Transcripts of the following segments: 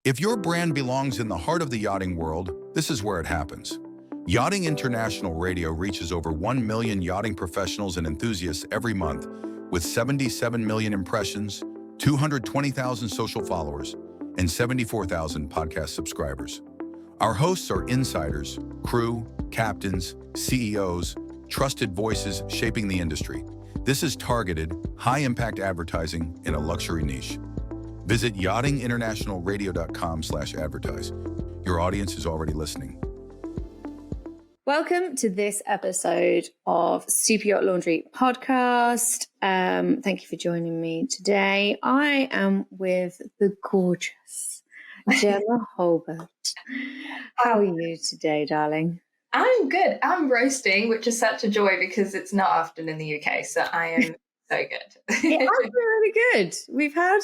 If your brand belongs in the heart of the yachting world, this is where it happens. Yachting International Radio reaches over 1 million yachting professionals and enthusiasts every month, with 77 million impressions, 220,000 social followers, and 74,000 podcast subscribers. Our hosts are insiders, crew, captains, CEOs, trusted voices shaping the industry. This is targeted, high-impact advertising in a luxury niche. Visit yachtinginternationalradio.com/advertise. Your audience is already listening. Welcome to this episode of Superyacht Laundry podcast. Thank you for joining me today. I am with the gorgeous Gemma Hulbert. How are you today, darling? I'm good. I'm roasting, which is such a joy because it's not often in the UK, so I am so good. Yeah, I'm really good. We've had,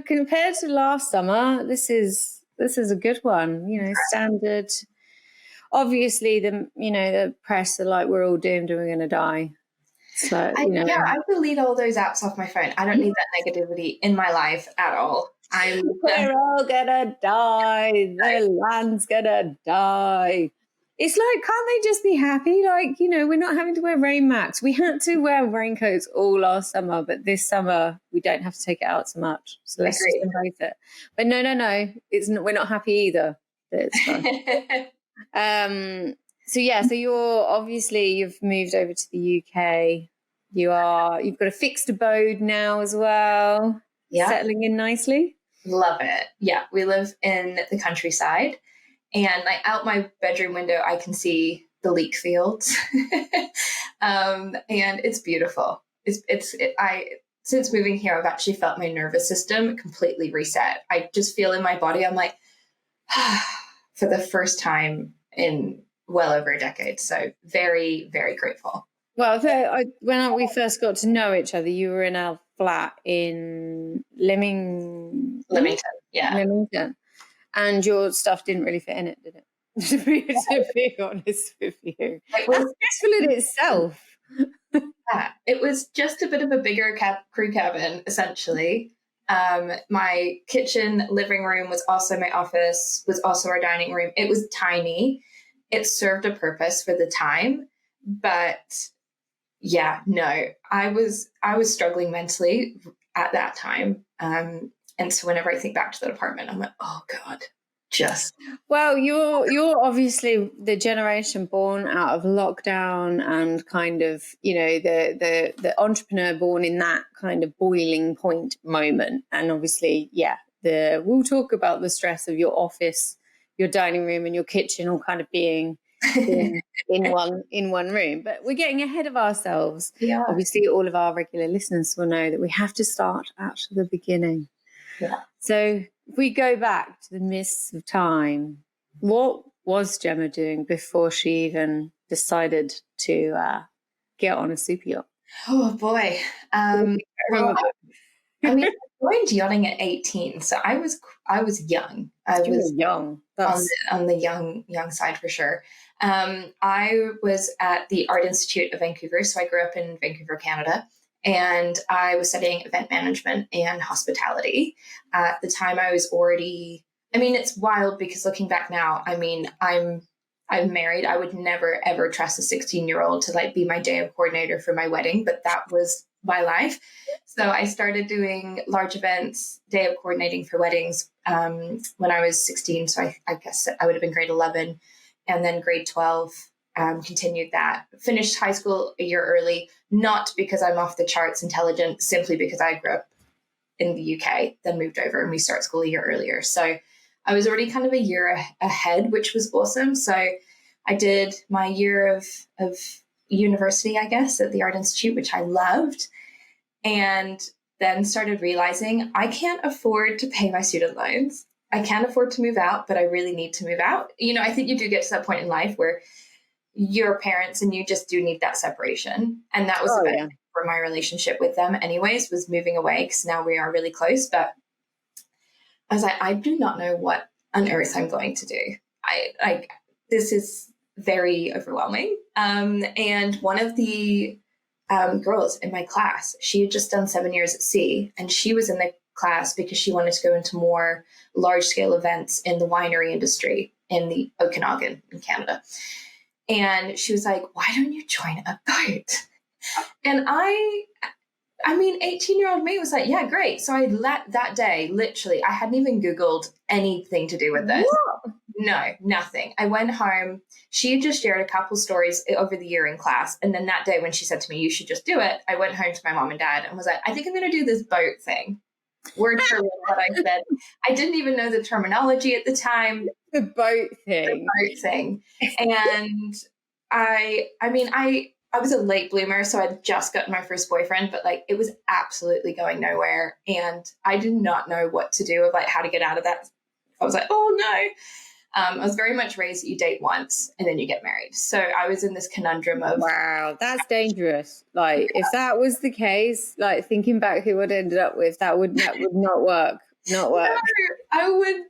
compared to last summer, this is a good one. Standard. Obviously, the press are like, we're all doomed and we're going to die. So I delete all those apps off my phone. I don't need that negativity in my life at all. We're all gonna die. The land's gonna die. It's like, can't they just be happy? Like, we're not having to wear rain mats. We had to wear raincoats all last summer, but this summer we don't have to take it out so much. So let's just embrace it. But no, we're not happy either. But it's fun. So you've moved over to the UK. You've got a fixed abode now as well. Yeah. Settling in nicely. Love it. Yeah. We live in the countryside. And out my bedroom window, I can see the leek fields, and it's beautiful. Since moving here, I've actually felt my nervous system completely reset. I just feel in my body, I'm like, for the first time in well over a decade. So very, very grateful. Well, when we first got to know each other, you were in a flat in Leamington. Yeah. Leamington. And your stuff didn't really fit in it, did it? To be honest with you. That's stressful in itself. Yeah, it was just a bit of a bigger crew cabin, essentially. My kitchen living room was also my office, was also our dining room. It was tiny. It served a purpose for the time. But yeah, no, I was struggling mentally at that time. And so whenever I think back to that apartment, I'm like, oh God, Well, you're obviously the generation born out of lockdown and kind of, the entrepreneur born in that kind of boiling point moment. And obviously, we'll talk about the stress of your office, your dining room and your kitchen all kind of being in one room. But we're getting ahead of ourselves. Yeah. Obviously, all of our regular listeners will know that we have to start at the beginning. Yeah. So if we go back to the mists of time, what was Gemma doing before she even decided to get on a super yacht? Oh boy. I joined yachting at 18, so I was young. I was young. On the young side for sure. I was at the Art Institute of Vancouver, so I grew up in Vancouver, Canada. And I was studying event management and hospitality. At the time I was already, it's wild because looking back now, I'm married. I would never, ever trust a 16-year-old to be my day of coordinator for my wedding, but that was my life. So I started doing large events, day of coordinating for weddings when I was 16. So I guess I would have been grade 11 and then grade 12. Continued that, finished high school a year early, not because I'm off the charts intelligent, simply because I grew up in the UK, then moved over and we start school a year earlier. So I was already kind of a year ahead, which was awesome. So I did my year of university, I guess, at the Art Institute, which I loved, and then started realizing I can't afford to pay my student loans. I can't afford to move out, but I really need to move out. I think you do get to that point in life where your parents and you just do need that separation. And that was the best thing for my relationship with them anyways, was moving away, because now we are really close. But I was like, I do not know what on earth I'm going to do. This is very overwhelming. And one of the girls in my class, she had just done 7 years at sea, and she was in the class because she wanted to go into more large scale events in the winery industry in the Okanagan in Canada. And she was like, why don't you join a boat? And I mean, 18-year-old me was like, yeah, great. So that day, literally, I hadn't even Googled anything to do with this. What? No, nothing. I went home. She had just shared a couple stories over the year in class. And then that day when she said to me, you should just do it, I went home to my mom and dad and was like, I think I'm going to do this boat thing. Word for word what I said. I didn't even know the terminology at the time. The boat thing. The boat thing. And I mean, I was a late bloomer, so I'd just gotten my first boyfriend, but like it was absolutely going nowhere. And I did not know what to do of like how to get out of that. I was like, oh no. I was very much raised that you date once and then you get married. So I was in this conundrum of, wow, that's dangerous. Like if that was the case, like thinking back who I'd ended up with, that would not work. Not work. No, I would,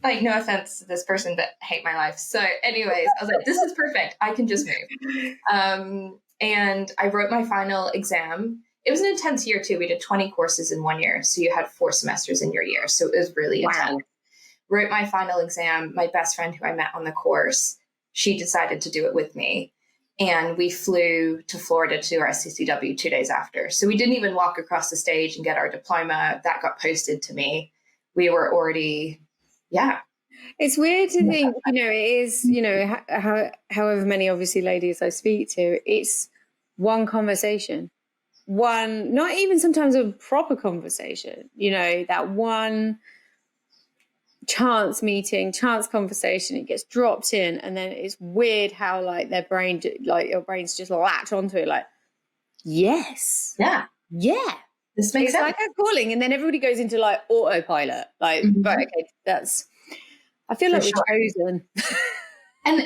like, no offense to this person, but hate my life. So anyways, I was like, this is perfect. I can just move. And I wrote my final exam. It was an intense year too. We did 20 courses in 1 year. So you had 4 semesters in your year. So it was really intense. Wrote my final exam. My best friend who I met on the course, she decided to do it with me. And we flew to Florida to our SCCW 2 days after. So we didn't even walk across the stage and get our diploma. That got posted to me. We were already, yeah. It's weird to think, it is, however many obviously ladies I speak to, it's one conversation. One, not even sometimes a proper conversation, that one chance meeting, chance conversation, it gets dropped in, and then it's weird how like your brains just latch onto it, like, yes, yeah, this makes it's sense. like a calling, and then everybody goes into like autopilot, like, right, okay, I feel like we're chosen. And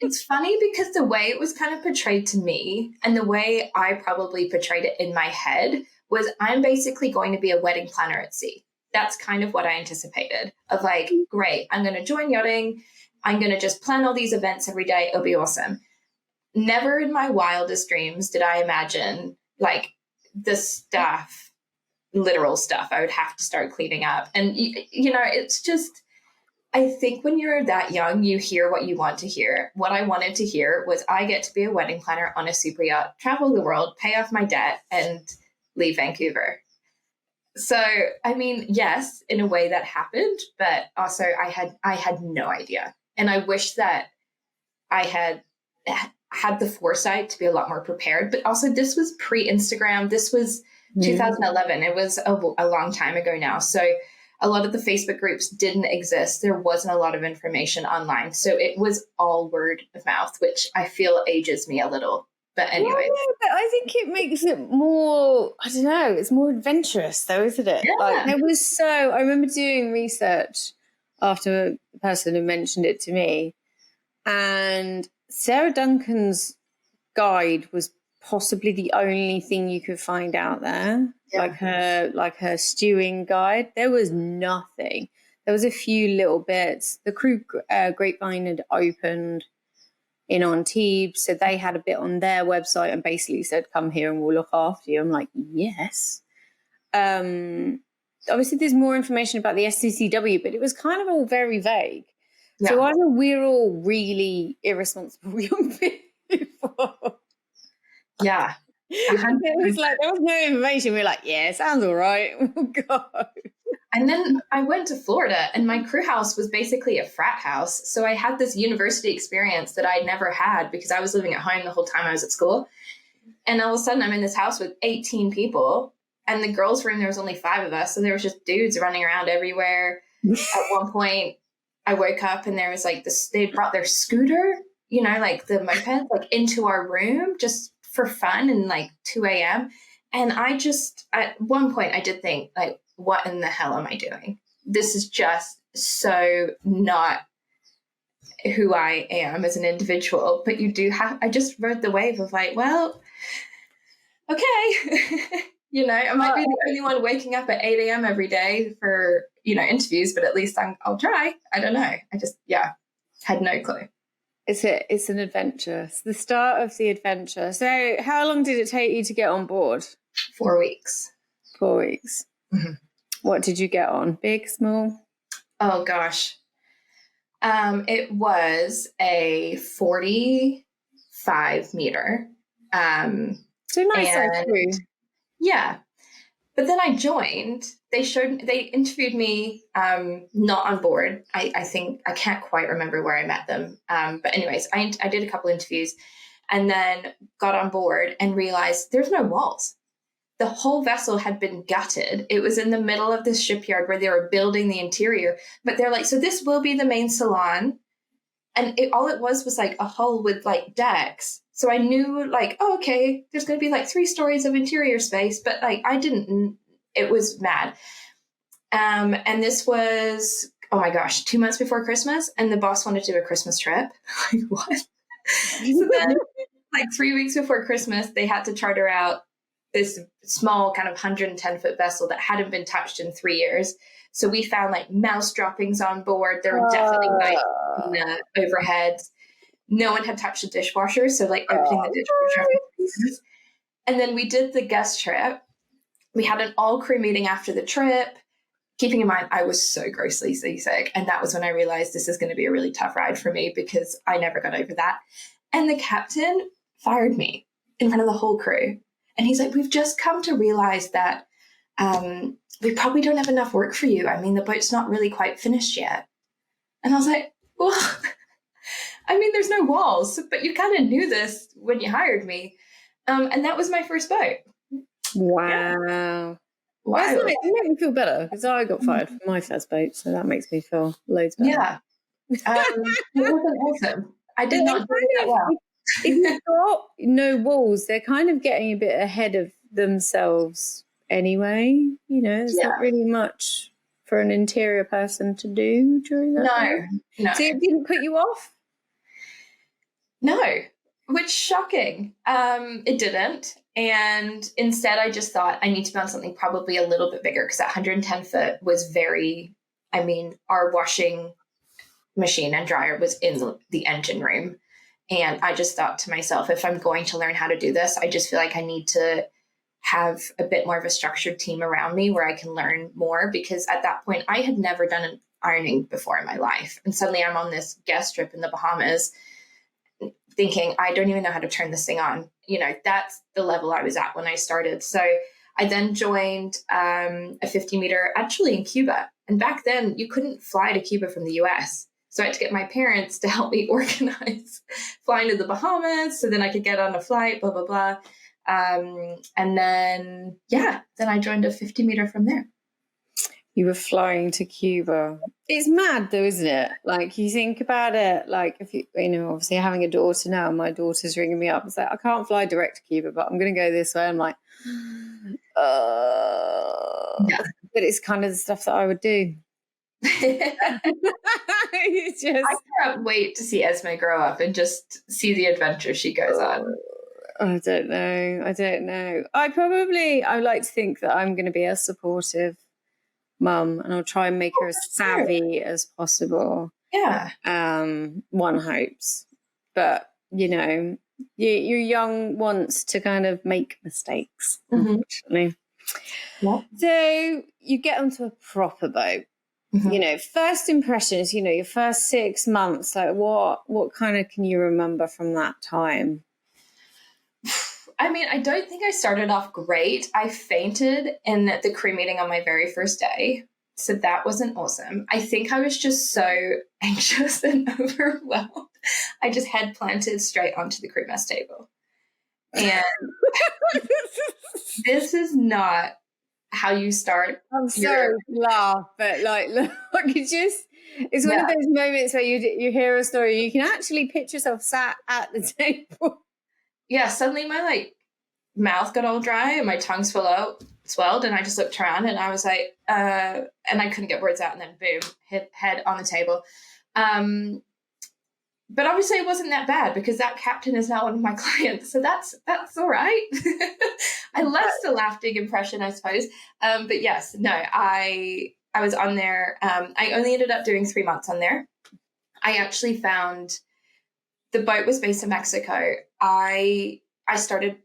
it's funny because the way it was kind of portrayed to me and the way I probably portrayed it in my head was I'm basically going to be a wedding planner at sea. That's kind of what I anticipated of like, great, I'm going to join yachting. I'm going to just plan all these events every day. It'll be awesome. Never in my wildest dreams did I imagine like the stuff, literal stuff I would have to start cleaning up. And, it's just, I think when you're that young, you hear what you want to hear. What I wanted to hear was I get to be a wedding planner on a super yacht, travel the world, pay off my debt, and leave Vancouver. So, I mean, yes, in a way that happened, but also I had no idea. And I wish that I had the foresight to be a lot more prepared. But also this was pre-Instagram. This was 2011. It was a long time ago now. So a lot of the Facebook groups didn't exist. There wasn't a lot of information online. So it was all word of mouth, which I feel ages me a little. But anyway. Yeah, but I think it makes it more, I don't know, it's more adventurous though, isn't it? Yeah. Like I remember doing research after the person had mentioned it to me, and Sarah Duncan's guide was possibly the only thing you could find out there. Yeah. Like her stewing guide. There was nothing. There was a few little bits. The crew grapevine had opened in Antibes, so they had a bit on their website and basically said, come here and we'll look after you. I'm like, yes. Obviously there's more information about the SCCW, but it was kind of all very vague. Yeah. So either we're all really irresponsible young people. Yeah. It was like there was no information. We were like, yeah, sounds all right. We'll go. And then I went to Florida and my crew house was basically a frat house. So I had this university experience that I never had because I was living at home the whole time I was at school. And all of a sudden I'm in this house with 18 people, and the girls' room, there was only 5 of us. So there was just dudes running around everywhere. At one point I woke up and there was like this, they brought their scooter, like the moped, like into our room just for fun and like 2 a.m. And at one point I did think like, what in the hell am I doing? This is just so not who I am as an individual. But I just rode the wave of like, well, okay. I might be the only one waking up at 8 a.m. every day for, interviews, but at least I'll try. I don't know. I just, had no clue. It's an adventure. It's the start of the adventure. So how long did it take you to get on board? 4 weeks. 4 weeks. Mm-hmm. What did you get on? Big, small? Oh gosh. It was a 45 meter. So nice size crew. Yeah. But then I joined, they interviewed me, not on board. I think, I can't quite remember where I met them. But anyways, I did a couple interviews and then got on board and realized there's no walls. The whole vessel had been gutted. It was in the middle of this shipyard where they were building the interior, but they're like, so this will be the main salon. And all it was like a hull with like decks. So I knew like, oh, okay, there's going to be like 3 stories of interior space, but like it was mad. And this was, oh my gosh, 2 months before Christmas. And the boss wanted to do a Christmas trip. Like what? So then like 3 weeks before Christmas, they had to charter out this small kind of 110-foot vessel that hadn't been touched in 3 years. So we found like mouse droppings on board. There were definitely mice in the overheads. No one had touched the dishwasher. So like opening the dishwasher. And then we did the guest trip. We had an all crew meeting after the trip. Keeping in mind, I was so grossly seasick. And that was when I realized this is going to be a really tough ride for me because I never got over that. And the captain fired me in front of the whole crew. And he's like, we've just come to realize that we probably don't have enough work for you. I mean, the boat's not really quite finished yet. And I was like, well, I mean, there's no walls, but you kind of knew this when you hired me. And that was my first boat. Wow. Yeah. Wow. It made me feel better because I got fired from my first boat. So that makes me feel loads better. Yeah. It wasn't awesome. I did not do that well. If you've got no walls, they're kind of getting a bit ahead of themselves anyway. You know, there's not really much for an interior person to do during that time. No. So it didn't put you off? No, which shocking. It didn't. And instead, I just thought I need to be on something probably a little bit bigger because that 110 foot was our washing machine and dryer was in the engine room. And I just thought to myself, if I'm going to learn how to do this, I just feel like I need to have a bit more of a structured team around me where I can learn more. Because at that point, I had never done an ironing before in my life. And suddenly I'm on this guest trip in the Bahamas thinking, I don't even know how to turn this thing on. You know, that's the level I was at when I started. So I then joined a 50 meter actually in Cuba. And back then you couldn't fly to Cuba from the US. So I had to get my parents to help me organize flying to the Bahamas so then I could get on a flight, blah, blah, blah. And then I joined a 50 meter from there. You were flying to Cuba. It's mad though, isn't it? Like you think about it, like if you know, obviously having a daughter now, my daughter's ringing me up and saying, I can't fly direct to Cuba, but I'm going to go this way. I'm like, but it's kind of the stuff that I would do. I can't wait to see Esme grow up and just see the adventure she goes on. I don't know. I would like to think that I'm going to be a supportive mum and I'll try and make her as savvy as possible. Yeah. One hopes. But, you know, you're young once to kind of make mistakes, unfortunately. Yeah. So you get onto a proper boat. You know, first impressions, you know, your first 6 months, like what kind of can you remember from that time? I mean, I don't think I started off great. I fainted in the crew meeting on my very first day. So that wasn't awesome. I think I was just so anxious and overwhelmed. I just head planted straight onto the crew mess table. And this is not how you start. I'm sorry to laugh, but like, look, it's one of those moments where you hear a story, you can actually picture yourself sat at the table. Yeah, suddenly my mouth got all dry and my tongue swelled, and I just looked around and I was like, and I couldn't get words out, and then boom, hit head on the table. But obviously it wasn't that bad because that captain is now one of my clients. So that's all right. I left a lasting impression, I suppose. But yes, no, I was on there. I only ended up doing 3 months on there. I actually found the boat was based in Mexico. I started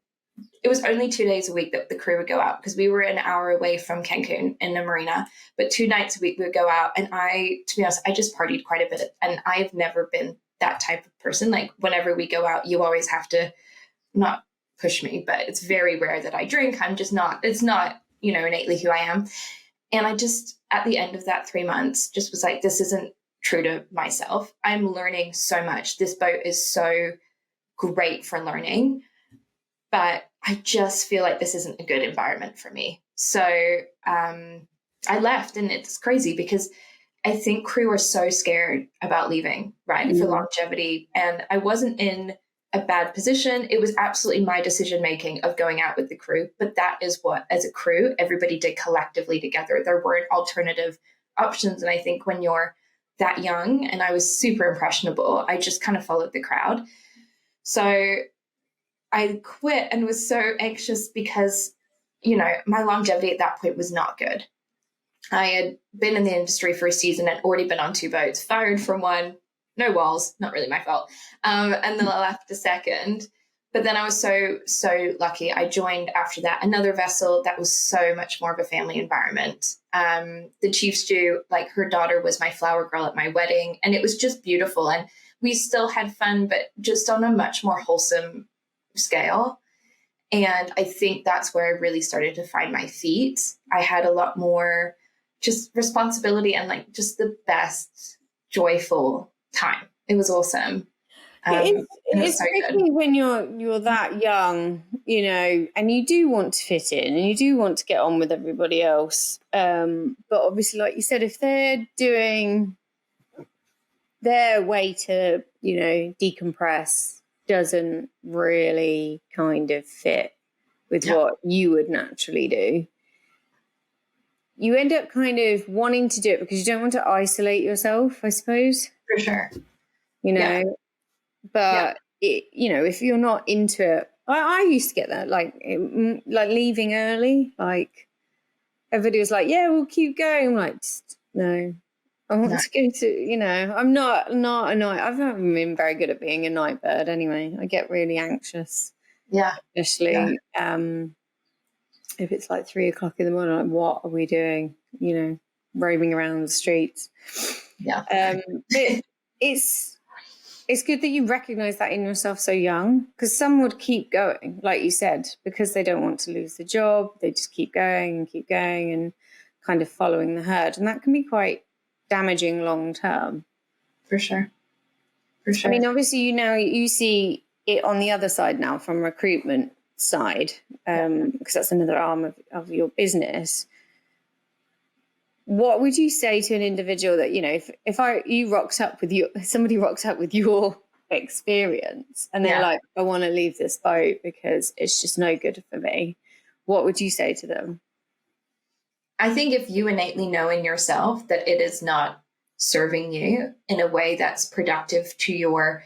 it was only 2 days a week that the crew would go out because we were an hour away from Cancun in the marina, but 2 nights a week we would go out. And to be honest, I just partied quite a bit. And I've never been that type of person. Like whenever we go out, you always have to not push me, but it's very rare that I drink. It's not, innately who I am. And I just, at the end of that 3 months, just was like, this isn't true to myself. I'm learning so much. This boat is so great for learning, but I just feel like this isn't a good environment for me. So I left, and it's crazy because I think crew are so scared about leaving, right, for longevity. And I wasn't in a bad position. It was absolutely my decision-making of going out with the crew. But that is what, as a crew, everybody did collectively together. There weren't alternative options. And I think when you're that young, and I was super impressionable, I just kind of followed the crowd. So I quit and was so anxious because, my longevity at that point was not good. I had been in the industry for a season and already been on 2 boats, fired from one, no walls, not really my fault. And then I left a second. But then I was so lucky. I joined after that another vessel that was so much more of a family environment. The chief stew, like her daughter was my flower girl at my wedding, and it was just beautiful. And we still had fun, but just on a much more wholesome scale. And I think that's where I really started to find my feet. I had a lot more just responsibility and like just the best joyful time. It was awesome. It's so tricky good when you're that young, and you do want to fit in and you do want to get on with everybody else. But obviously, like you said, if they're doing their way to, decompress doesn't really kind of fit with what you would naturally do, you end up kind of wanting to do it because you don't want to isolate yourself, I suppose. For sure. But if you're not into it, I used to get that, like leaving early, like everybody was like, yeah, we'll keep going. I'm like, no, I want to go to, I'm not a night. I've never been very good at being a night bird anyway. I get really anxious. Yeah. Especially if it's like 3 o'clock in the morning, like, what are we doing? Roaming around the streets. Yeah. It's good that you recognize that in yourself so young, because some would keep going, like you said, because they don't want to lose the job. They just keep going and kind of following the herd. And that can be quite damaging long term. For sure. I mean, obviously, you see it on the other side now from recruitment side, because that's another arm of your business. What would you say to an individual that, if somebody rocks up with your experience and they're like, I want to leave this boat because it's just no good for me, what would you say to them? I think if you innately know in yourself that it is not serving you in a way that's productive to your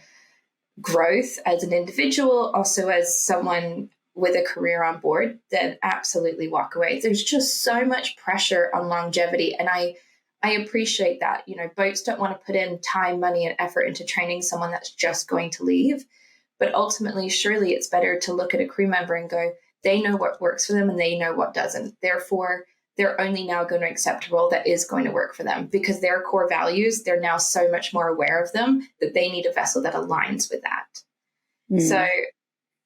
growth as an individual, also as someone with a career on board, then absolutely walk away. There's just so much pressure on longevity. And I appreciate that. Boats don't want to put in time, money, and effort into training someone that's just going to leave. But ultimately, surely it's better to look at a crew member and go, they know what works for them and they know what doesn't. Therefore, they're only now going to accept a role that is going to work for them because their core values, they're now so much more aware of them that they need a vessel that aligns with that. So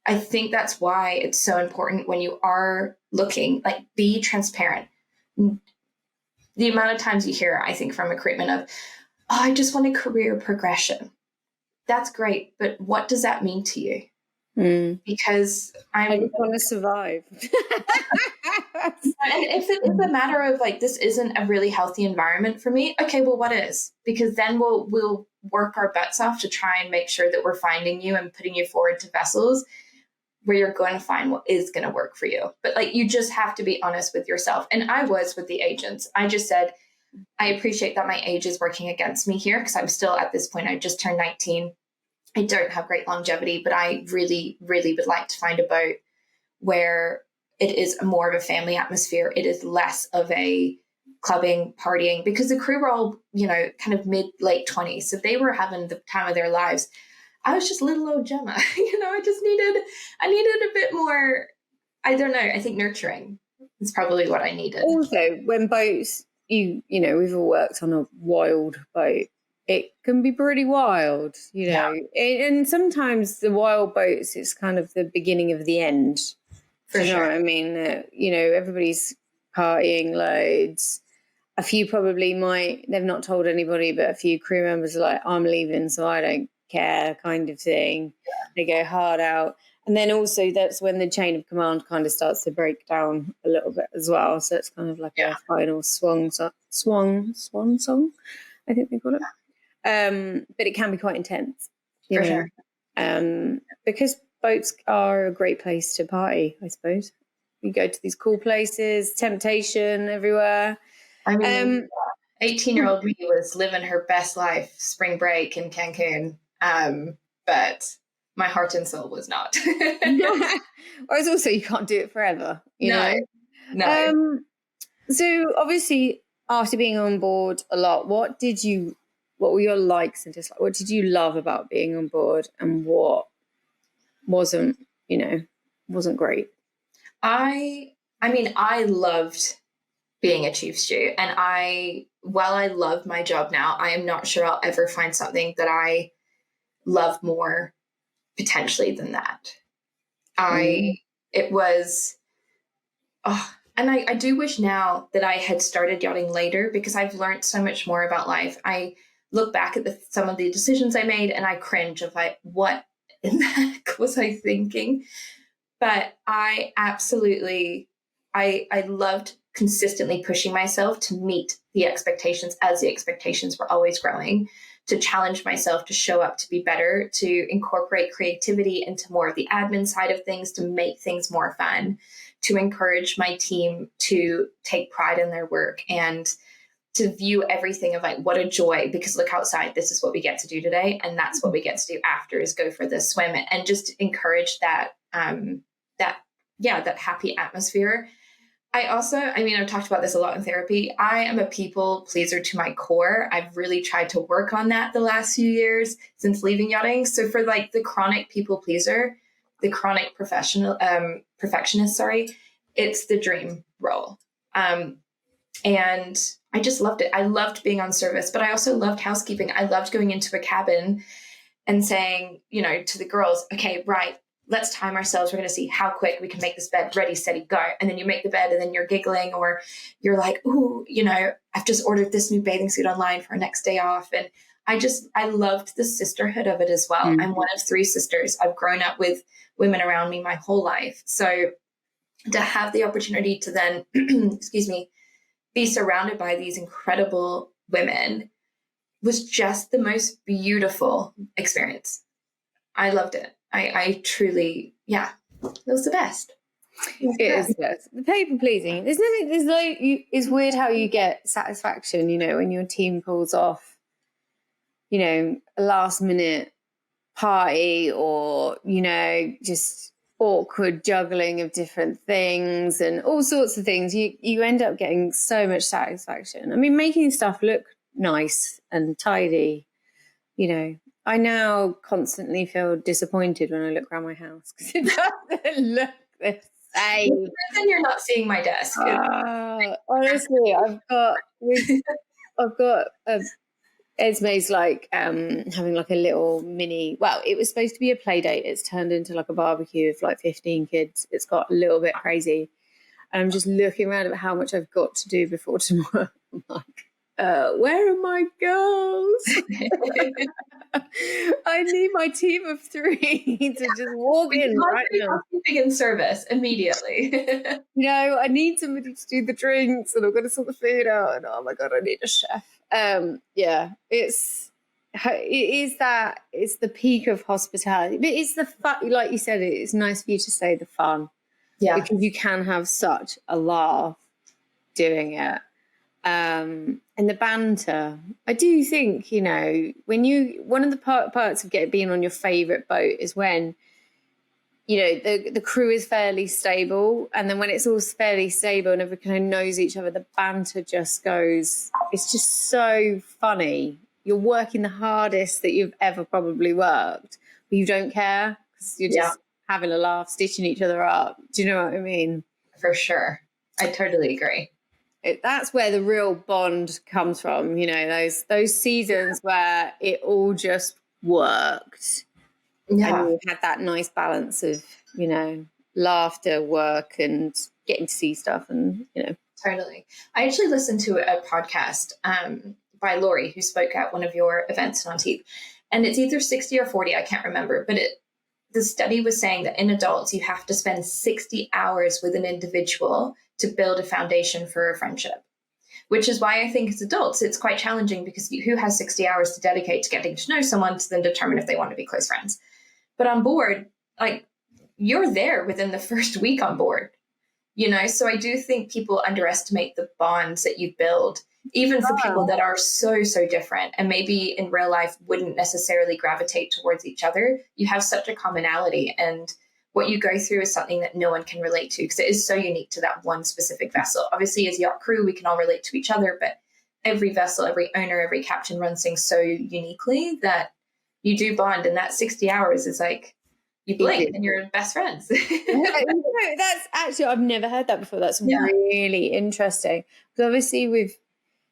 I think that's why it's so important when you are looking, like, be transparent. The amount of times you hear, I think, from recruitment of, I just want a career progression. That's great. But what does that mean to you? Because I just want to survive. And if it is a matter of like, this isn't a really healthy environment for me, okay, well, what is? Because then we'll work our butts off to try and make sure that we're finding you and putting you forward to vessels where you're going to find what is going to work for you. But like, you just have to be honest with yourself. And I was with the agents. I just said, I appreciate that my age is working against me here because I'm still at this point. I just turned 19. I don't have great longevity, but I really, really would like to find a boat where it is more of a family atmosphere. It is less of a clubbing, partying, because the crew were all, kind of late 20s. So they were having the time of their lives. I was just little old Gemma. I needed a bit more I don't know. I think nurturing is probably what I needed. Also, when boats, you know, we've all worked on a wild boat. It can be pretty wild, you know. And sometimes the wild boats, it's kind of the beginning of the end. For Do you know sure. what I mean? You know, everybody's partying loads. A few probably they've not told anybody, but a few crew members are like, I'm leaving, so I don't care, kind of thing. They go hard out. And then also that's when the chain of command kind of starts to break down a little bit as well. So it's kind of like a final swan song, I think they call it. But it can be quite intense. For sure. Because boats are a great place to party, I suppose. You go to these cool places, temptation everywhere. I mean, 18-year-old me was living her best life spring break in Cancun, but my heart and soul was not. Whereas also you can't do it forever, you know? No. So obviously after being on board a lot, what were your likes and dislikes? What did you love about being on board and what wasn't great? I mean, I loved being a chief stew, and while I love my job now, I am not sure I'll ever find something that I love more potentially than that. It was, and I do wish now that I had started yachting later, because I've learned so much more about life. I look back at some of the decisions I made and I cringe of like, what in the heck was I thinking? But I absolutely, I loved consistently pushing myself to meet the expectations as the expectations were always growing, to challenge myself, to show up, to be better, to incorporate creativity into more of the admin side of things, to make things more fun, to encourage my team to take pride in their work and to view everything of like, what a joy, because look outside, this is what we get to do today. And that's what we get to do after, is go for this swim, and just encourage that, that happy atmosphere. I've talked about this a lot in therapy. I am a people pleaser to my core. I've really tried to work on that the last few years since leaving yachting. So for like the chronic people pleaser, the chronic perfectionist, it's the dream role. And I just loved it. I loved being on service, but I also loved housekeeping. I loved going into a cabin and saying, you know, to the girls, okay, right, let's time ourselves. We're going to see how quick we can make this bed. Ready, steady, go. And then you make the bed and then you're giggling, or you're like, ooh, you know, I've just ordered this new bathing suit online for our next day off. And I loved the sisterhood of it as well. I'm one of 3 sisters. I've grown up with women around me my whole life. So to have the opportunity to then, be surrounded by these incredible women was just the most beautiful experience. I loved it. I truly, it was the best. It is the best. The people pleasing. It's weird how you get satisfaction, you know, when your team pulls off, you know, a last minute party, or, you know, just awkward juggling of different things and all sorts of things. You end up getting so much satisfaction. I mean, making stuff look nice and tidy, you know. I now constantly feel disappointed when I look around my house because it doesn't look the same. Then you're not seeing my desk. Honestly, I've got Esme's like having like a little mini. Well, it was supposed to be a play date. It's turned into like a barbecue of like 15 kids. It's got a little bit crazy, and I'm just looking around at how much I've got to do before tomorrow. I'm like, where are my girls? I need my team of 3 to just walk in right now. Keeping in service immediately. You know, I need somebody to do the drinks, and I've got to sort the food out, and oh my God, I need a chef. It's the peak of hospitality, but it's the fun. Like you said, it's nice for you to say the fun, because you can have such a laugh doing it. And the banter, I do think, you know, one of the parts of being on your favorite boat is when, you know, the crew is fairly stable, and then when it's all fairly stable and everyone kind of knows each other, the banter just goes, it's just so funny. You're working the hardest that you've ever probably worked, but you don't care because you're just having a laugh, stitching each other up. Do you know what I mean? For sure. I totally agree. That's where the real bond comes from, you know, those seasons where it all just worked. Yeah. And you had that nice balance of, you know, laughter, work, and getting to see stuff, and, you know. Totally. I actually listened to a podcast by Lori, who spoke at one of your events in Antibes, and it's either 60 or 40, I can't remember, but the study was saying that in adults, you have to spend 60 hours with an individual to build a foundation for a friendship, which is why I think as adults, it's quite challenging, because who has 60 hours to dedicate to getting to know someone to then determine if they want to be close friends? But on board, like, you're there within the first week on board, you know? So I do think people underestimate the bonds that you build, even for people that are so, so different and maybe in real life wouldn't necessarily gravitate towards each other. You have such a commonality, and what you go through is something that no one can relate to, because it is so unique to that one specific vessel. Obviously, as yacht crew, we can all relate to each other, but every vessel, every owner, every captain runs things so uniquely that you do bond. And that 60 hours is like, you blink and you're best friends. That's actually, I've never heard that before. That's really interesting. Because obviously with,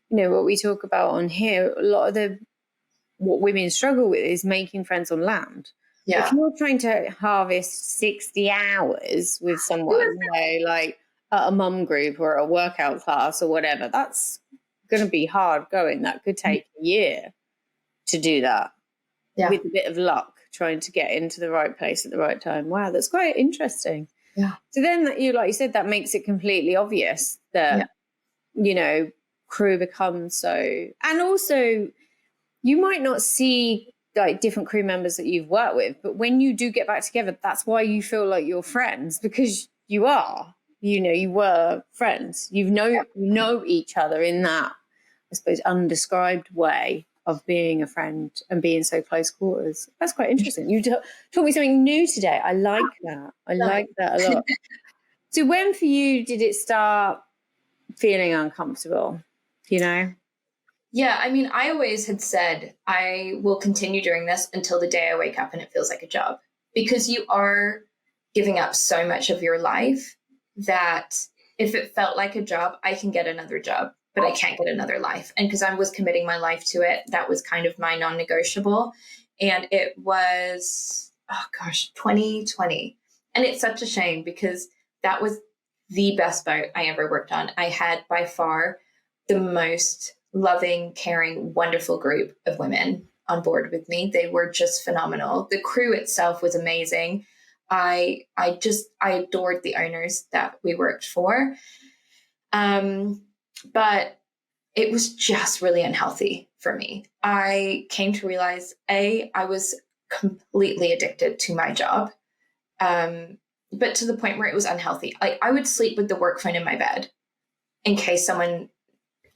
you know, what we talk about on here, a lot of what women struggle with is making friends on land. Yeah. If you're trying to harvest 60 hours with someone, you know, like at a mum group or a workout class or whatever, that's going to be hard going. That could take a year to do that with a bit of luck, trying to get into the right place at the right time. Wow, that's quite interesting. Yeah. So then, like you said, that makes it completely obvious that, you know, crew becomes so, and also you might not see like different crew members that you've worked with, but when you do get back together, that's why you feel like you're friends, because you are, you know, you were friends. You know each other in that, I suppose, undescribed way of being a friend and being so close quarters. That's quite interesting. You taught me something new today. I like that. I like that a lot. So when for you did it start feeling uncomfortable, you know? Yeah, I mean, I always had said I will continue doing this until the day I wake up and it feels like a job, because you are giving up so much of your life that if it felt like a job, I can get another job, but I can't get another life. And because I was committing my life to it, that was kind of my non-negotiable. And it was, 2020. And it's such a shame, because that was the best boat I ever worked on. I had by far the most loving, caring, wonderful group of women on board with me. They were just phenomenal. The crew itself was amazing. I adored the owners that we worked for. But it was just really unhealthy for me. I came to realize, I was completely addicted to my job, but to the point where it was unhealthy. Like, I would sleep with the work phone in my bed in case someone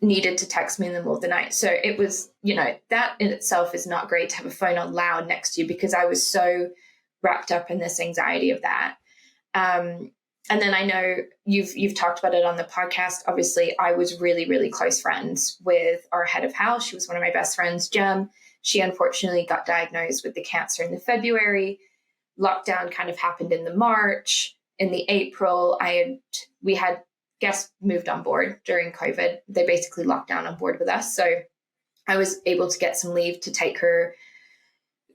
needed to text me in the middle of the night. So it was, you know, that in itself is not great to have a phone on loud next to you, because I was so wrapped up in this anxiety of that. And then I know you've talked about it on the podcast. Obviously, I was really, really close friends with our head of house. She was one of my best friends, Jem. She unfortunately got diagnosed with the cancer in the February. Lockdown kind of happened in the March. In the April, we had guests moved on board during COVID. They basically locked down on board with us. So I was able to get some leave to take her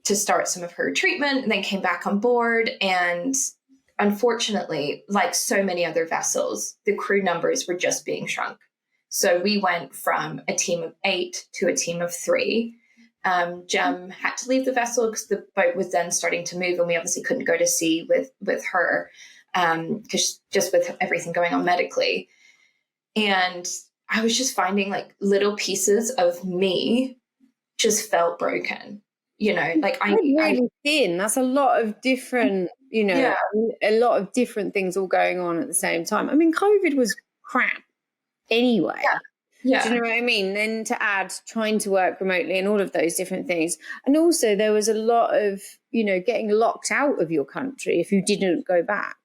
to start some of her treatment, and then came back on board. And unfortunately, like so many other vessels, the crew numbers were just being shrunk. So we went from a team of 8 to a team of 3. Jem had to leave the vessel because the boat was then starting to move, and we obviously couldn't go to sea with her, because just with everything going on medically. And I was just finding like little pieces of me just felt broken, you know, like really thin. That's a lot of different, you know, a lot of different things all going on at the same time. I mean, COVID was crap anyway. Yeah. Do you know what I mean? Then to add trying to work remotely and all of those different things. And also there was a lot of, you know, getting locked out of your country if you didn't go back.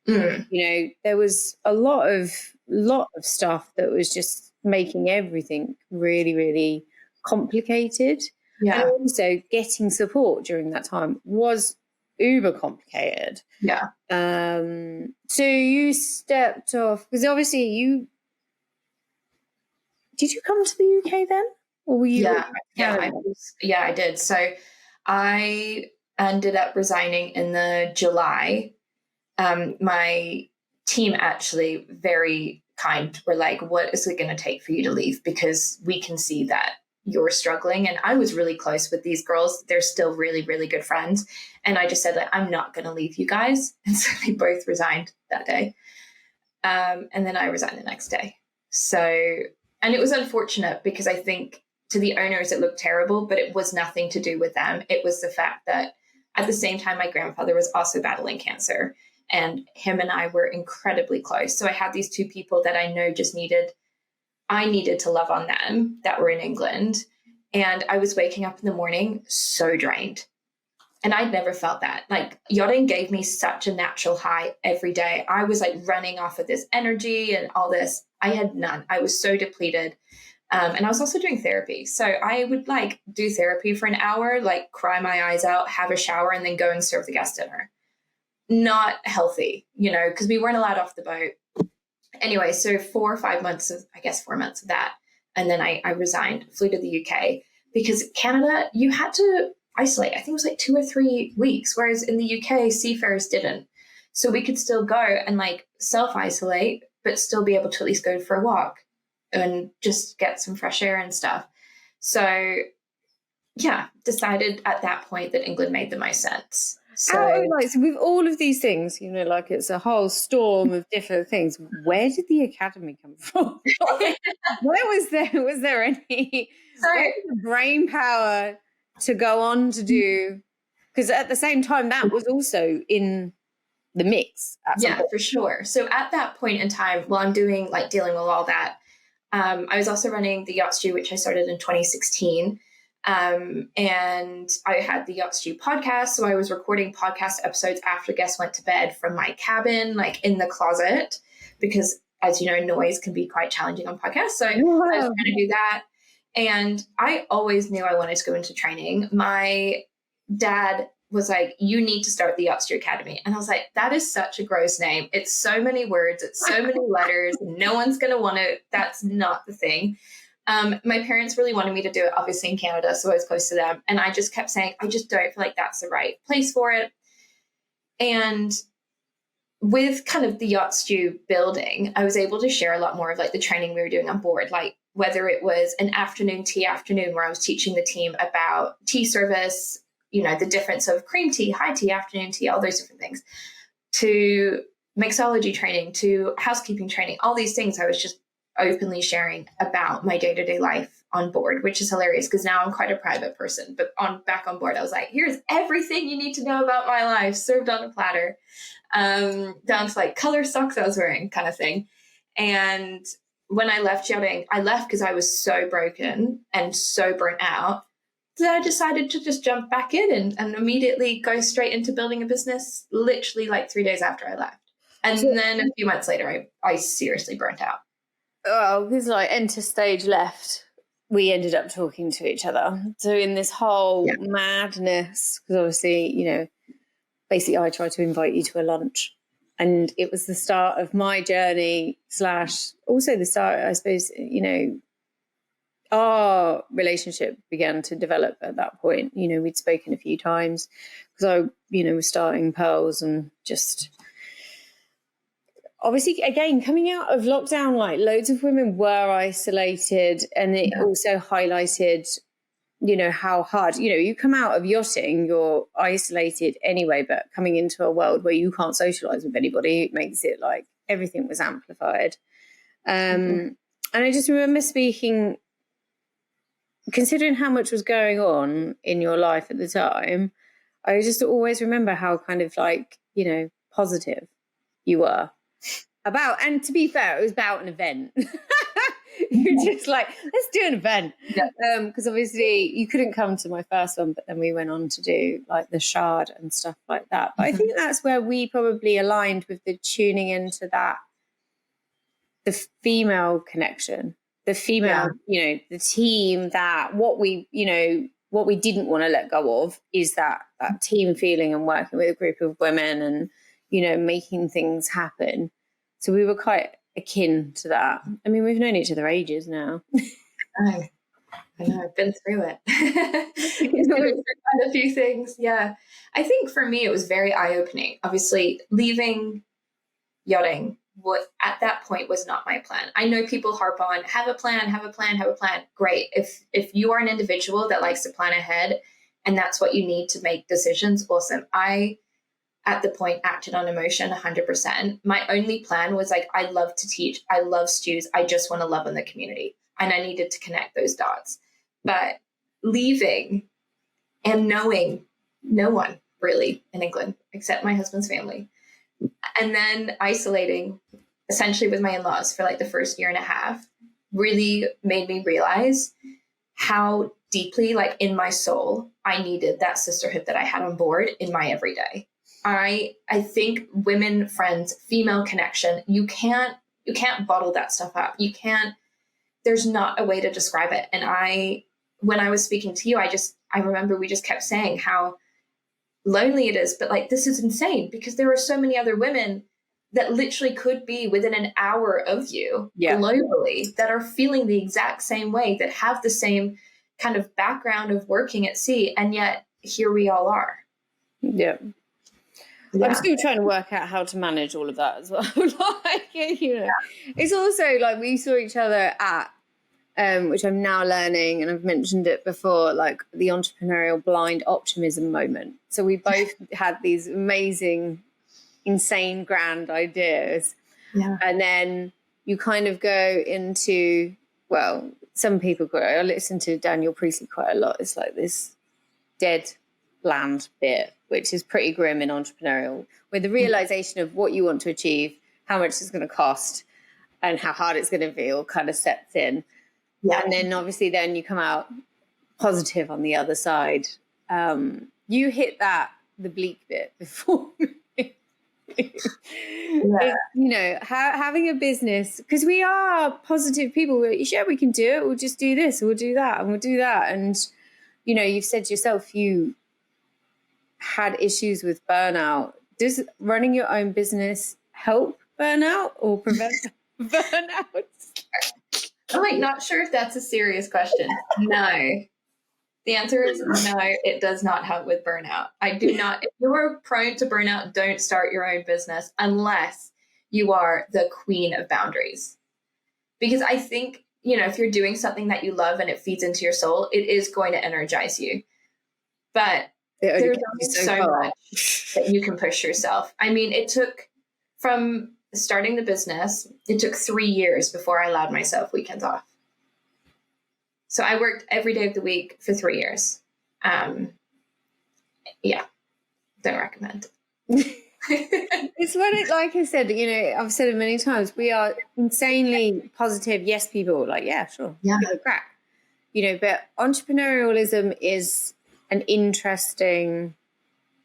You know, there was a lot of stuff that was just making everything really, really complicated. Yeah. And also getting support during that time was uber complicated. Yeah. So you stepped off because obviously did you come to the UK then, or were you? I did. So I ended up resigning in the July. My team actually very kind were like, what is it going to take for you to leave? Because we can see that you're struggling. And I was really close with these girls. They're still really, really good friends. And I just said, like, I'm not going to leave you guys. And so they both resigned that day. And then I resigned the next day. So, and it was unfortunate because I think to the owners, it looked terrible, but it was nothing to do with them. It was the fact that at the same time, my grandfather was also battling cancer, and him and I were incredibly close. So I had these two people that I know I needed to love on them that were in England. And I was waking up in the morning so drained. And I'd never felt that. Like, yachting gave me such a natural high every day. I was like running off of this energy and all this. I had none. I was so depleted. And I was also doing therapy. So I would like do therapy for an hour, like cry my eyes out, have a shower, and then go and serve the guest dinner. Not healthy, because we weren't allowed off the boat. Anyway, so 4 months of that. And then I resigned, flew to the UK, because Canada, you had to isolate. I think it was like 2 or 3 weeks, whereas in the UK, seafarers didn't. So we could still go and like self-isolate, but still be able to at least go for a walk and just get some fresh air and stuff. So yeah, decided at that point that England made the most sense. So with all of these things, like it's a whole storm of different things. Where did the academy come from? Where was there any the brain power to go on to do? Because at the same time, that was also in the mix. Yeah, for sure. So at that point in time, while I'm dealing with all that, I was also running the Yacht Stew, which I started in 2016. And I had the Yacht Stew podcast. So I was recording podcast episodes after guests went to bed from my cabin, like in the closet, because as you know, noise can be quite challenging on podcasts. So I was trying to do that. And I always knew I wanted to go into training. My dad was like, you need to start the Yacht Stew Academy. And I was like, that is such a gross name. It's so many words. It's so many letters. No one's going to want to. That's not the thing. My parents really wanted me to do it, obviously in Canada, so I was close to them. And I just kept saying, I just don't feel like that's the right place for it. And with kind of the Yacht Stew building, I was able to share a lot more of like the training we were doing on board, like whether it was an afternoon tea afternoon where I was teaching the team about tea service, the difference of cream tea, high tea, afternoon tea, all those different things, to mixology training, to housekeeping training, all these things I was just openly sharing about my day-to-day life on board, which is hilarious because now I'm quite a private person. But back on board, I was like, here's everything you need to know about my life served on a platter, down to like color socks I was wearing kind of thing. And when I left yachting, I left because I was so broken and so burnt out that I decided to just jump back in and immediately go straight into building a business, literally like 3 days after I left. And then a few months later, I seriously burnt out. Oh, because like enter stage left, we ended up talking to each other. So in this whole madness, because obviously, basically I tried to invite you to a lunch, and it was the start of my journey / also the start, I suppose, our relationship began to develop at that point. We'd spoken a few times because I, was starting Pearls and just... Obviously, again, coming out of lockdown, like loads of women were isolated, and it also highlighted, how hard, you come out of yachting, you're isolated anyway, but coming into a world where you can't socialize with anybody, it makes it like everything was amplified. And I just remember speaking, considering how much was going on in your life at the time, I just always remember how kind of like, positive you were. And to be fair, it was about an event. You're just like, let's do an event. Because obviously you couldn't come to my first one, but then we went on to do like the Shard and stuff like that. But I think that's where we probably aligned with the tuning into that, the female connection, the female, the team, that what we, what we didn't want to let go of is that team feeling and working with a group of women and, you know, making things happen. So we were quite akin to that. I mean, we've known each other ages now. I know, I've been through it. Been through quite a few things. Yeah. I think for me, it was very eye-opening. Obviously, leaving yachting, what at that point was not my plan. I know people harp on, have a plan. Great. If you are an individual that likes to plan ahead and that's what you need to make decisions, awesome. I, at the point, acted on emotion 100%. My only plan was like, I love to teach. I love stews. I just want to love in the community. And I needed to connect those dots. But leaving and knowing no one really in England except my husband's family, and then isolating essentially with my in-laws for like the first year and a half really made me realize how deeply, like in my soul, I needed that sisterhood that I had on board in my everyday. I think women, friends, female connection, you can't bottle that stuff up. You can't, there's not a way to describe it. And when I was speaking to you, I remember we just kept saying how lonely it is, but like, this is insane because there are so many other women that literally could be within an hour of you globally that are feeling the exact same way, that have the same kind of background of working at sea. And yet here we all are. Yeah. I'm still trying to work out how to manage all of that as well. Like, you know, it's also like we saw each other at, which I'm now learning, and I've mentioned it before, like the entrepreneurial blind optimism moment. So we both had these amazing, insane, grand ideas. Yeah. And then you kind of go into, well, some people go, I listen to Daniel Priestley quite a lot. It's like this dead, bland bit, which is pretty grim in entrepreneurial, where the realization of what you want to achieve, how much it's going to cost, and how hard it's going to feel kind of sets in. Yeah. And then obviously then you come out positive on the other side. You hit the bleak bit before me. You know, having a business, because we are positive people. Sure, we can do it. We'll just do this, we'll do that, and we'll do that. And, you know, you've said yourself, you had issues with burnout. Does running your own business help burnout or prevent burnout? I'm like, not sure if that's a serious question. No. The answer is no, it does not help with burnout. I do not. If you're prone to burnout, don't start your own business unless you are the queen of boundaries. Because I think, you know, if you're doing something that you love and it feeds into your soul, it is going to energize you. But there's only so much that you can push yourself. I mean, it took, from starting the business, it took 3 years before I allowed myself weekends off. So I worked every day of the week for 3 years. Yeah, don't recommend. It's what it, like I said, you know, I've said it many times, we are insanely positive yes people, like, yeah, sure, give it a crack. You know, but entrepreneurialism is an interesting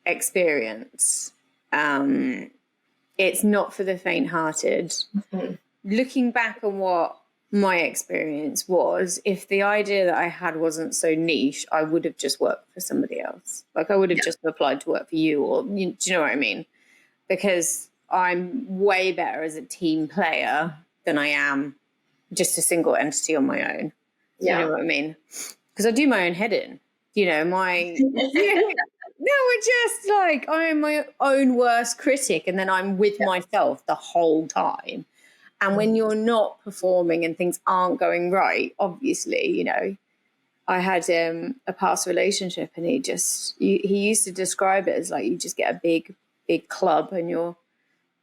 experience. It's not for the faint-hearted. Mm-hmm. Looking back on what my experience was, if the idea that I had wasn't so niche, I would have just worked for somebody else. Like I would have just applied to work for you, or do you know what I mean? Because I'm way better as a team player than I am just a single entity on my own. You know what I mean? Because I do my own head in. You know, no, we're just like, I'm my own worst critic, and then I'm with myself the whole time. And when you're not performing and things aren't going right, obviously, you know, I had a past relationship, and he used to describe it as like you just get a big club and you're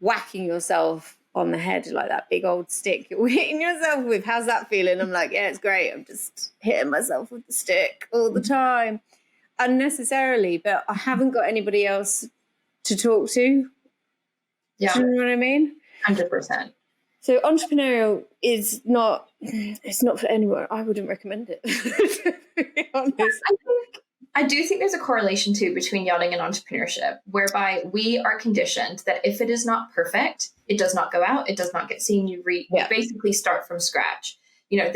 whacking yourself on the head like that big old stick you're hitting yourself with. How's that feeling? I'm like, yeah, it's great. I'm just hitting myself with the stick all the time, unnecessarily, but I haven't got anybody else to talk to. Yeah. Do you know what I mean? 100%. So entrepreneurial is not, it's not for anyone. I wouldn't recommend it, to be honest. I do think there's a correlation too between yachting and entrepreneurship, whereby we are conditioned that if it is not perfect, it does not go out, it does not get seen. You basically start from scratch. You know,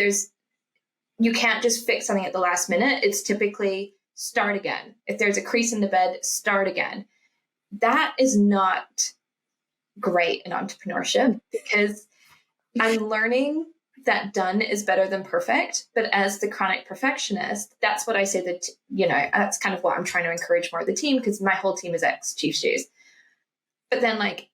you can't just fix something at the last minute. It's typically start again. If there's a crease in the bed, start again. That is not great in entrepreneurship, because I'm learning that done is better than perfect. But as the chronic perfectionist, that's what I say that, that's kind of what I'm trying to encourage more of the team, because my whole team is ex-chief stews. But then like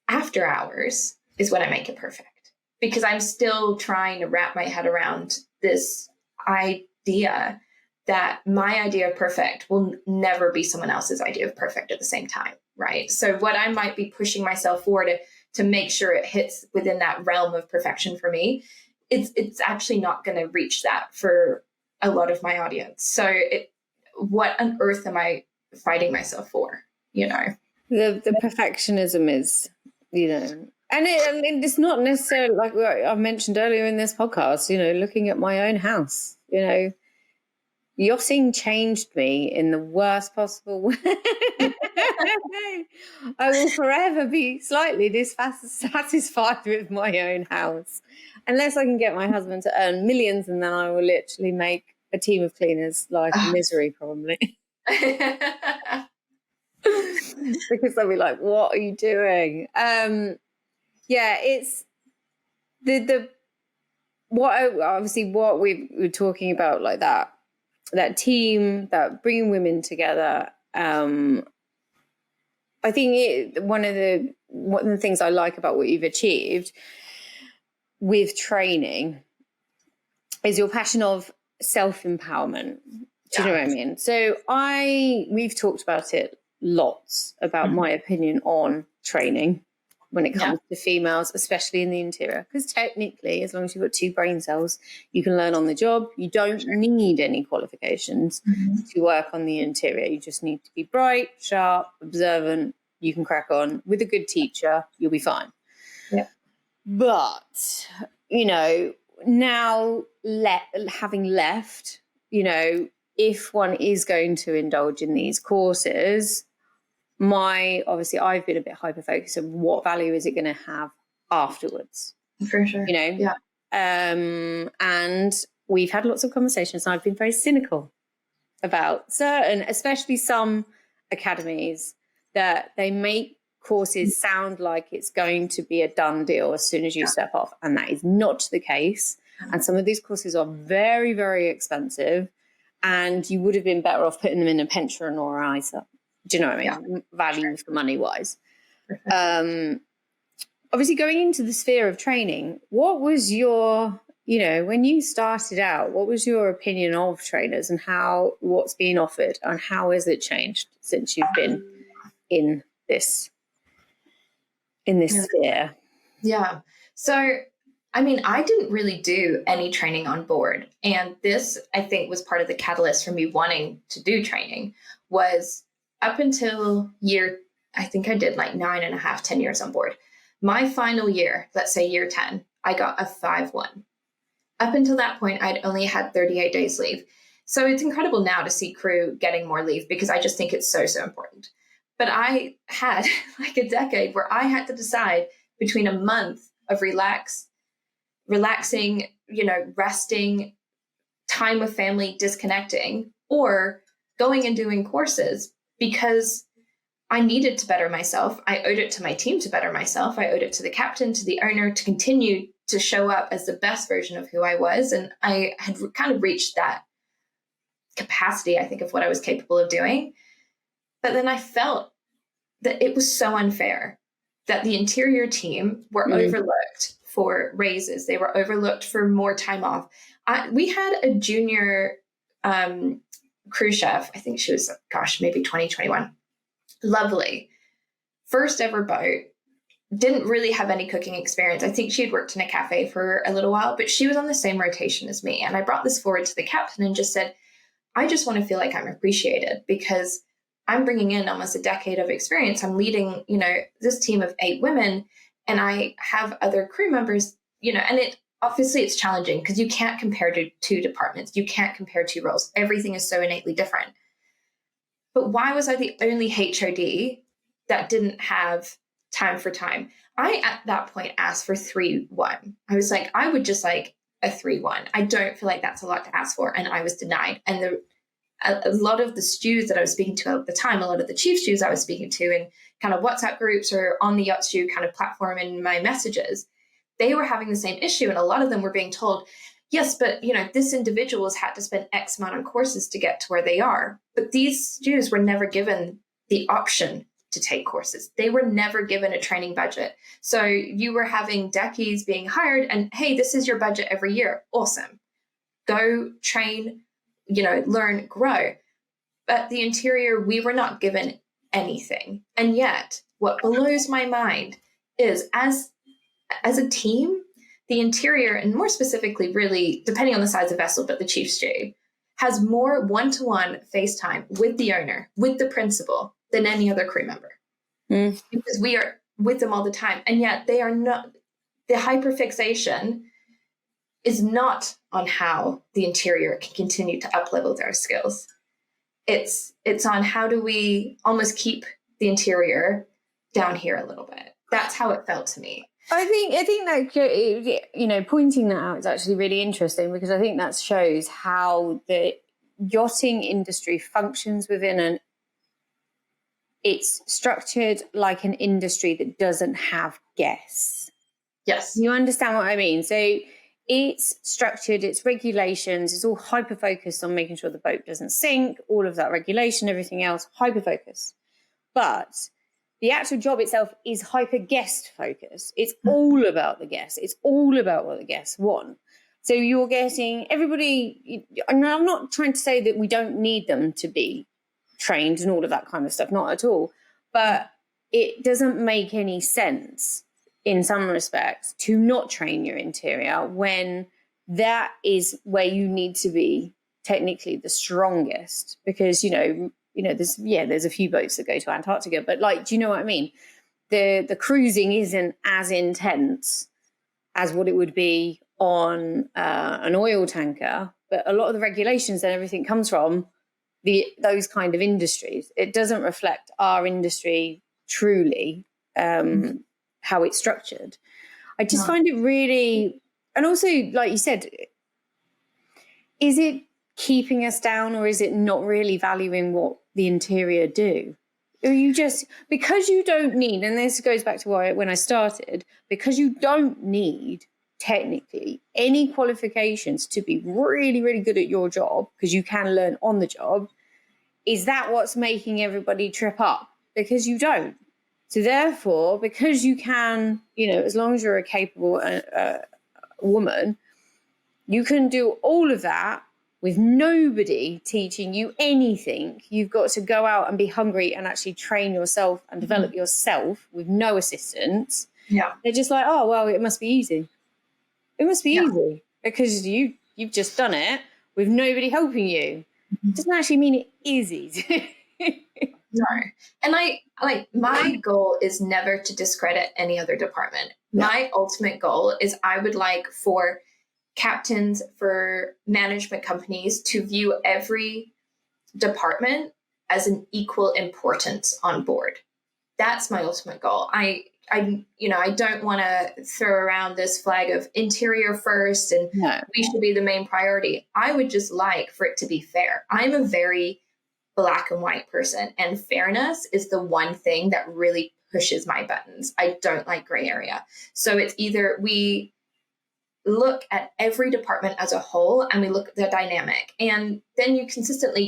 after hours is when I make it perfect, because I'm still trying to wrap my head around this idea that my idea of perfect will never be someone else's idea of perfect at the same time, right? So what I might be pushing myself for to make sure it hits within that realm of perfection for me, it's actually not going to reach that for a lot of my audience. So what on earth am I fighting myself for, The perfectionism is, and it's not necessarily like I mentioned earlier in this podcast, looking at my own house, yachting changed me in the worst possible way. I will forever be slightly dissatisfied with my own house, unless I can get my husband to earn millions, and then I will literally make a team of cleaners life misery, probably. Because they'll be like, what are you doing? It's what we were talking about, like that team, that bringing women together. I think one of the things I like about what you've achieved with training is your passion of self-empowerment. Do you know what I mean? So we've talked about it lots, about my opinion on training when it comes to females, especially in the interior. Because technically, as long as you've got 2 brain cells, you can learn on the job. You don't need any qualifications to work on the interior. You just need to be bright, sharp, observant. You can crack on. With a good teacher, you'll be fine. Yeah. But, now having left, if one is going to indulge in these courses, I've been a bit hyper-focused on what value is it going to have afterwards. For sure. Yeah. And we've had lots of conversations, and I've been very cynical about certain, especially some academies, that they make courses sound like it's going to be a done deal as soon as you step off. And that is not the case. And some of these courses are very, very expensive, and you would have been better off putting them in a pension or an ISA. Do you know what I mean? Yeah. Value for money wise. Obviously, going into the sphere of training, what was your, when you started out, what was your opinion of trainers and what's being offered, and how has it changed since you've been in this sphere? Yeah. So, I didn't really do any training on board. And this, I think, was part of the catalyst for me wanting to do training. Was up until I think I did like 9.5, 10 years on board. My final year, let's say year 10, I got a 5-1. Up until that point, I'd only had 38 days leave. So it's incredible now to see crew getting more leave, because I just think it's so, so important. But I had like a decade where I had to decide between a month of relaxing, resting, time with family, disconnecting, or going and doing courses, because I needed to better myself. I owed it to my team to better myself. I owed it to the captain, to the owner, to continue to show up as the best version of who I was. And I had kind of reached that capacity, I think, of what I was capable of doing. But then I felt that it was so unfair that the interior team were overlooked for raises. They were overlooked for more time off. We had a junior cruise chef. I think she was, maybe 2021. Lovely. First ever boat. Didn't really have any cooking experience. I think she had worked in a cafe for a little while, but she was on the same rotation as me. And I brought this forward to the captain and just said, I just want to feel like I'm appreciated, because I'm bringing in almost a decade of experience. I'm leading, this team of 8 women, and I have other crew members, and obviously it's challenging because you can't compare to 2 departments. You can't compare 2 roles. Everything is so innately different. But why was I the only HOD that didn't have time for time? I, at that point, asked for 3-1. I was like, I would just like a 3-1. I don't feel like that's a lot to ask for. And I was denied. And a lot of the stews that I was speaking to at the time, a lot of the chief stews I was speaking to in kind of WhatsApp groups or on the Yacht Stew kind of platform in my messages, they were having the same issue. And a lot of them were being told, yes, but this individual has had to spend X amount on courses to get to where they are. But these stews were never given the option to take courses. They were never given a training budget. So you were having deckies being hired and, hey, this is your budget every year. Awesome. Go train, learn, grow. But the interior, we were not given anything. And yet what blows my mind is as a team, the interior, and more specifically, really, depending on the size of vessel, but the chief stew, has more one-to-one FaceTime with the owner, with the principal, than any other crew member. Because we are with them all the time. And yet they are not, the hyperfixation is not on how the interior can continue to up-level their skills. It's on how do we almost keep the interior down here a little bit. That's how it felt to me. I think that, pointing that out is actually really interesting, because I think that shows how the yachting industry functions within it's structured like an industry that doesn't have guests. Yes. You understand what I mean? So it's structured, it's regulations, it's all hyper-focused on making sure the boat doesn't sink, all of that regulation, everything else, hyper-focused. But the actual job itself is hyper-guest focused. It's all about the guests. It's all about what the guests want. So you're getting everybody, and I'm not trying to say that we don't need them to be trained and all of that kind of stuff, not at all. But it doesn't make any sense in some respects to not train your interior when that is where you need to be technically the strongest, because, there's a few boats that go to Antarctica, but do you know what I mean? The cruising isn't as intense as what it would be on an oil tanker, but a lot of the regulations and everything comes from those kind of industries. It doesn't reflect our industry truly, how it's structured. I just find it really, and also, like you said, is it keeping us down, or is it not really valuing what the interior do? Or you just, because you don't need, and this goes back to when I started, because you don't need technically any qualifications to be really, really good at your job, because you can learn on the job, is that what's making everybody trip up? Because you don't. So therefore, because you can, as long as you're a capable woman, you can do all of that with nobody teaching you anything. You've got to go out and be hungry and actually train yourself and develop yourself with no assistance. Yeah. They're just like, oh, well, it must be easy. It must be easy because you've just done it with nobody helping you. It doesn't actually mean it is easy. No. And my goal is never to discredit any other department. No. My ultimate goal is I would like for captains, for management companies to view every department as an equal importance on board. That's my ultimate goal. I don't want to throw around this flag of interior first and we should be the main priority. I would just like for it to be fair. I'm a very black and white person, and fairness is the one thing that really pushes my buttons. I don't like gray area. So it's either we look at every department as a whole and we look at the dynamic. And then you consistently,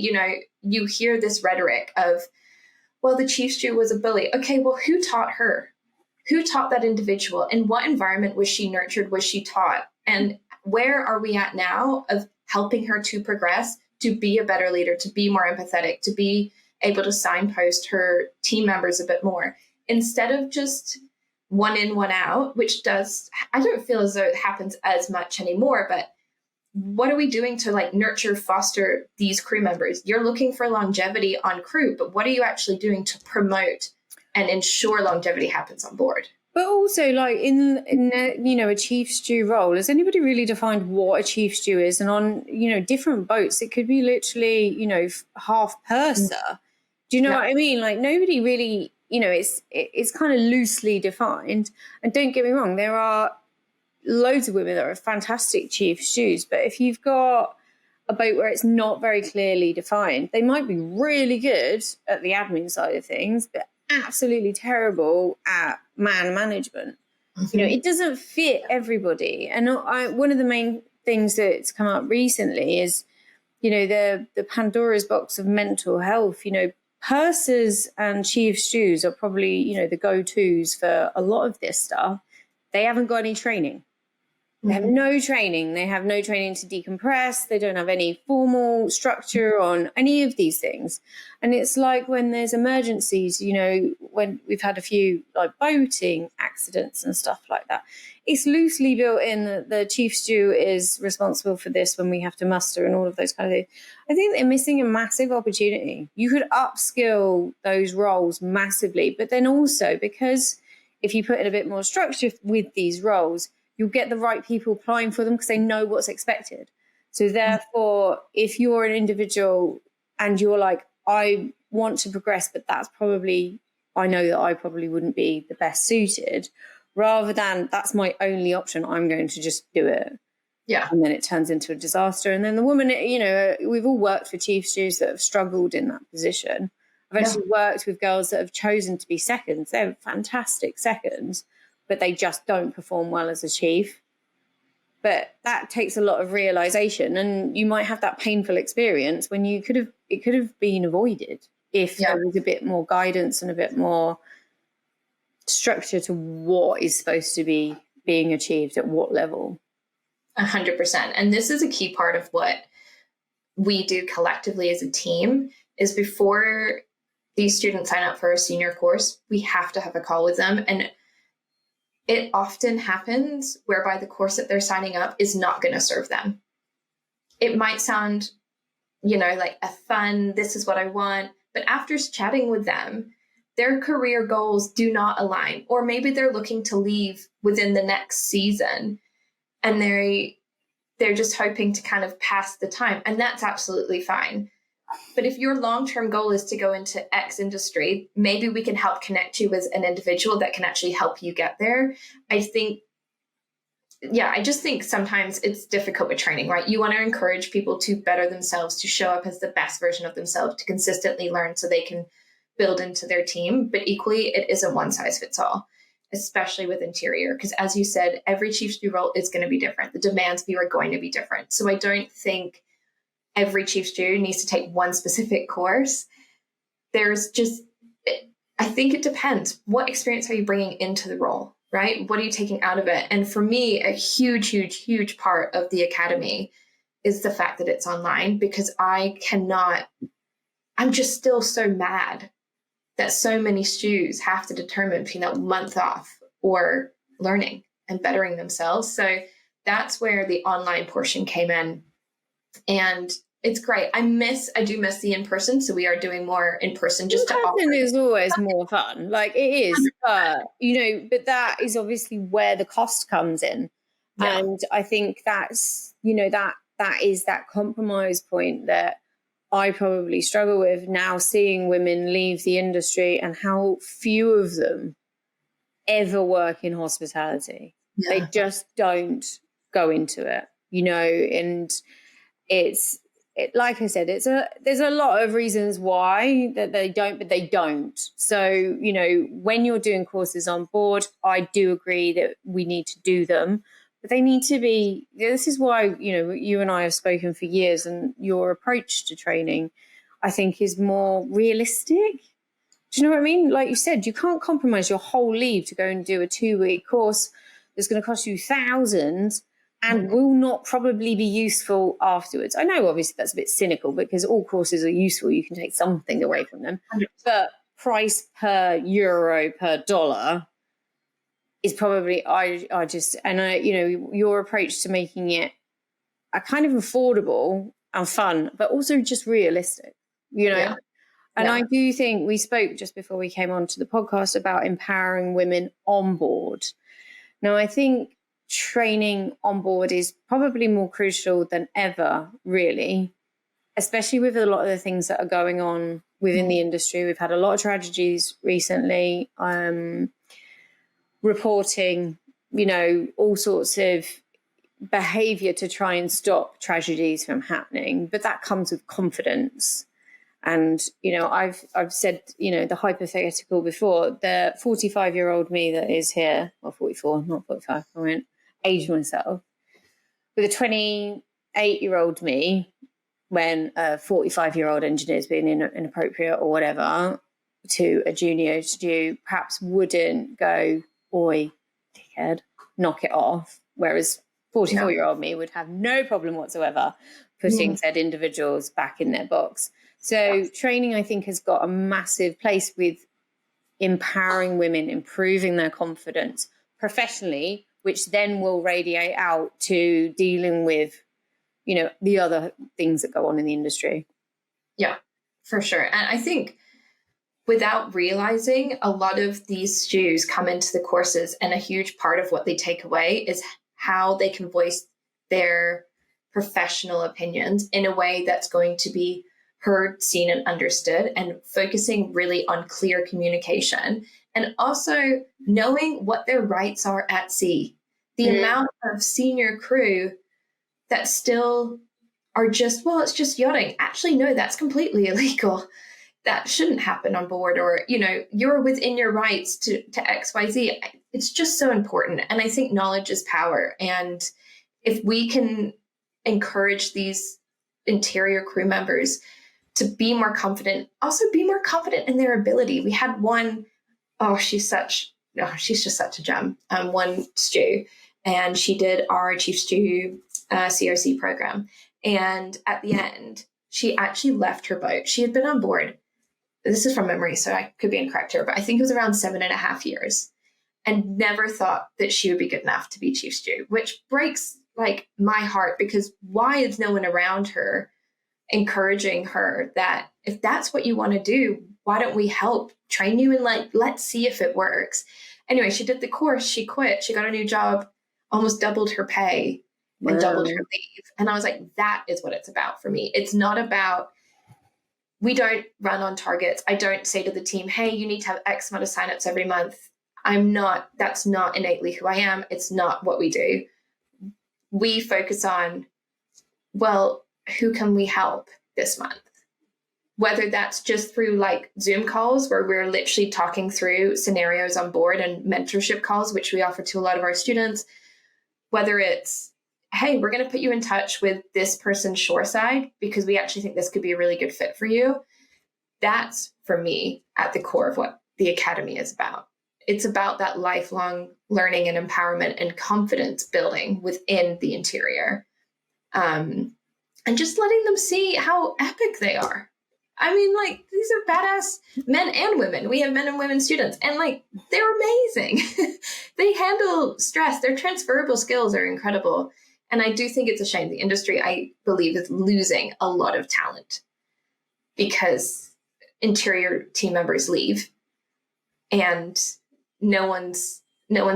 you hear this rhetoric of, well, the chief stew was a bully. Okay, well, who taught her? Who taught that individual? In what environment was she nurtured? Was she taught? And where are we at now of helping her to progress, to be a better leader, to be more empathetic, to be able to signpost her team members a bit more, instead of just one in, one out, which I don't feel as though it happens as much anymore, but what are we doing to nurture, foster these crew members? You're looking for longevity on crew, but what are you actually doing to promote and ensure longevity happens on board? But also, in a chief stew role, has anybody really defined what a chief stew is? And on, different boats, it could be literally, half purser. Do you know what I mean? Nobody really, it's kind of loosely defined. And don't get me wrong, there are loads of women that are fantastic chief stews. But if you've got a boat where it's not very clearly defined. They might be really good at the admin side of things, but absolutely terrible at man management. Mm-hmm. You know, it doesn't fit everybody. And one of the main things that's come up recently is, you know, the Pandora's box of mental health. You know, pursers and chief stews are probably, you know, the go-tos for a lot of this stuff. They haven't got any training. They have no training. They have no training to decompress. They don't have any formal structure on any of these things. And it's like when there's emergencies, you know, when we've had a few like boating accidents and stuff like that, it's loosely built in that the chief stew is responsible for this when we have to muster and all of those kind of things. I think they're missing a massive opportunity. You could upskill those roles massively, but then also because if you put in a bit more structure with these roles, you'll get the right people applying for them because they know what's expected. So therefore, if you're an individual and you're like, I want to progress, but I know that I probably wouldn't be the best suited, rather than that's my only option, I'm going to just do it. Yeah. And then it turns into a disaster. And then the woman, you know, we've all worked for chief stews that have struggled in that position. I've actually worked with girls that have chosen to be seconds. They're fantastic seconds, but they just don't perform well as a chief. But that takes a lot of realization, and you might have that painful experience when it could have been avoided if there was a bit more guidance and a bit more structure to what is supposed to be being achieved at what level. 100%. And this is a key part of what we do collectively as a team is before these students sign up for a senior course, we have to have a call with them. And it often happens whereby the course that they're signing up is not going to serve them. It might sound, you know, like a fun, this is what I want. But after chatting with them, their career goals do not align. Or maybe they're looking to leave within the next season and they're just hoping to kind of pass the time. And that's absolutely fine. But if your long-term goal is to go into X industry, maybe we can help connect you with an individual that can actually help you get there. I just think sometimes it's difficult with training, right? You want to encourage people to better themselves, to show up as the best version of themselves, to consistently learn so they can build into their team. But equally, it isn't one size fits all, especially with interior. Because as you said, every chief stew role is going to be different. The demands of you are going to be different. So I don't think every chief stew needs to take one specific course. I think it depends. What experience are you bringing into the role, right? What are you taking out of it? And for me, a huge, huge, huge part of the academy is the fact that it's online, because I'm just still so mad that so many stews have to determine between that month off or learning and bettering themselves. So that's where the online portion came in. And it's great. I do miss the in-person. So we are doing more in-person just to offer. In-person is always more fun. Like it is, but that is obviously where the cost comes in. Yeah. And I think that's, that is that compromise point that I probably struggle with now, seeing women leave the industry and how few of them ever work in hospitality. Yeah. They just don't go into it, and like I said, there's a lot of reasons why that they don't, but they don't. So, when you're doing courses on board, I do agree that we need to do them, but they need to be, this is why, you and I have spoken for years, and your approach to training, I think, is more realistic. Do you know what I mean? Like you said, you can't compromise your whole leave to go and do a 2-week course that's going to cost you thousands and will not probably be useful afterwards. I know, obviously, that's a bit cynical because all courses are useful. You can take something away from them. But price per euro per dollar is probably, your approach to making it a kind of affordable and fun, but also just realistic, Yeah. And I do think we spoke just before we came on to the podcast about empowering women on board. Now, I think training on board is probably more crucial than ever, really, especially with a lot of the things that are going on within the industry. We've had a lot of tragedies recently, reporting, all sorts of behavior to try and stop tragedies from happening, but that comes with confidence. And, you know, I've said, you know, the hypothetical before, the 45-year-old me that is here, well, 44, not 45, I won't age myself, with a 28-year-old me, when a 45-year-old engineer is being inappropriate or whatever to a junior stew, perhaps wouldn't go, oi, dickhead, knock it off. Whereas 44-year-old me would have no problem whatsoever putting said individuals back in their box. So training, I think, has got a massive place with empowering women, improving their confidence professionally, which then will radiate out to dealing with, you know, the other things that go on in the industry. Yeah, for sure. And I think without realizing, a lot of these stews come into the courses, and a huge part of what they take away is how they can voice their professional opinions in a way that's going to be heard, seen, and understood, and focusing really on clear communication, and also knowing what their rights are at sea. The amount of senior crew that still are just, well, it's just yachting. Actually, no, that's completely illegal. That shouldn't happen on board, or, you know, you're within your rights to XYZ. It's just so important. And I think knowledge is power. And if we can encourage these interior crew members to be more confident, also be more confident in their ability. We had one, she's just such a gem. One stew, and she did our chief stew CRC program. And at the end, she actually left her boat. She had been on board. This is from memory, so I could be incorrect here, but I think it was around 7.5 years, and never thought that she would be good enough to be chief stew, which breaks like my heart, because why is no one around her encouraging her that if that's what you want to do, why don't we help train you, and like, let's see if it works. Anyway, she did the course, she quit, she got a new job, almost doubled her pay and doubled her leave. And I was like, that is what it's about for me. It's not about, we don't run on targets. I don't say to the team, hey, you need to have X amount of signups every month. That's not innately who I am. It's not what we do. We focus on, well, who can we help this month? Whether that's just through like Zoom calls where we're literally talking through scenarios on board, and mentorship calls, which we offer to a lot of our students, whether it's, hey, we're going to put you in touch with this person shoreside because we actually think this could be a really good fit for you. That's, for me, at the core of what the Academy is about. It's about that lifelong learning and empowerment and confidence building within the interior. And just letting them see how epic they are. I mean, like, these are badass men and women. We have men and women students, and like, they're amazing. They handle stress. Their transferable skills are incredible. And I do think it's a shame. The industry, I believe, is losing a lot of talent because interior team members leave, and no one's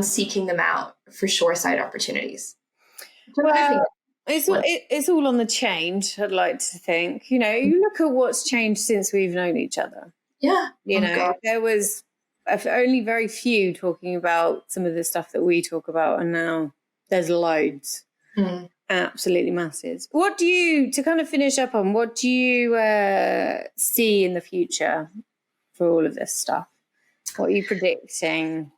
seeking them out for shoreside opportunities. Well, it's all on the change, I'd like to think. You know, you look at what's changed since we've known each other. Yeah. You know, there was only very few talking about some of the stuff that we talk about, and now there's loads. Absolutely masses. What do you, to kind of finish up on, what do you see in the future for all of this stuff? What are you predicting?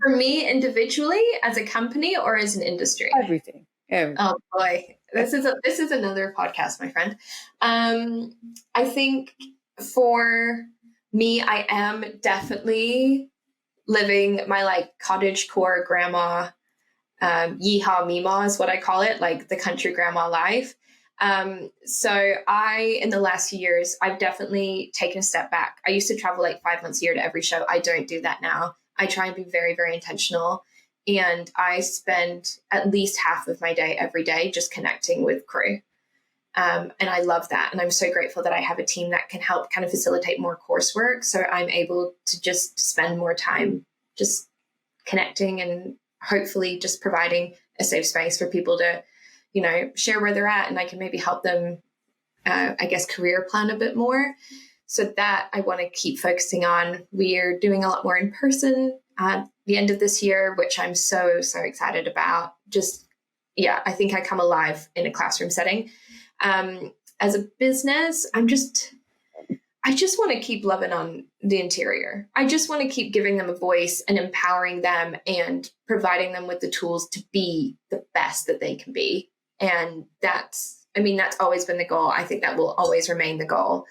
For me individually, as a company, or as an industry? Everything. Oh boy, this is another podcast, my friend. I think for me, I am definitely living my like cottage core grandma, yeehaw meemaw is what I call it, like the country grandma life. So in the last few years, I've definitely taken a step back. I used to travel like 5 months a year to every show. I don't do that now. I try and be very, very intentional. And I spend at least half of my day every day just connecting with crew. And I love that. And I'm so grateful that I have a team that can help kind of facilitate more coursework. So I'm able to just spend more time just connecting and hopefully just providing a safe space for people to, you know, share where they're at. And I can maybe help them, I guess, career plan a bit more. So that I want to keep focusing on. We're doing a lot more in person the end of this year, which I'm so, so excited about. Just, yeah, I think I come alive in a classroom setting. As a business, I just want to keep loving on the interior. I just want to keep giving them a voice and empowering them and providing them with the tools to be the best that they can be. And that's always been the goal. I think that will always remain the goal.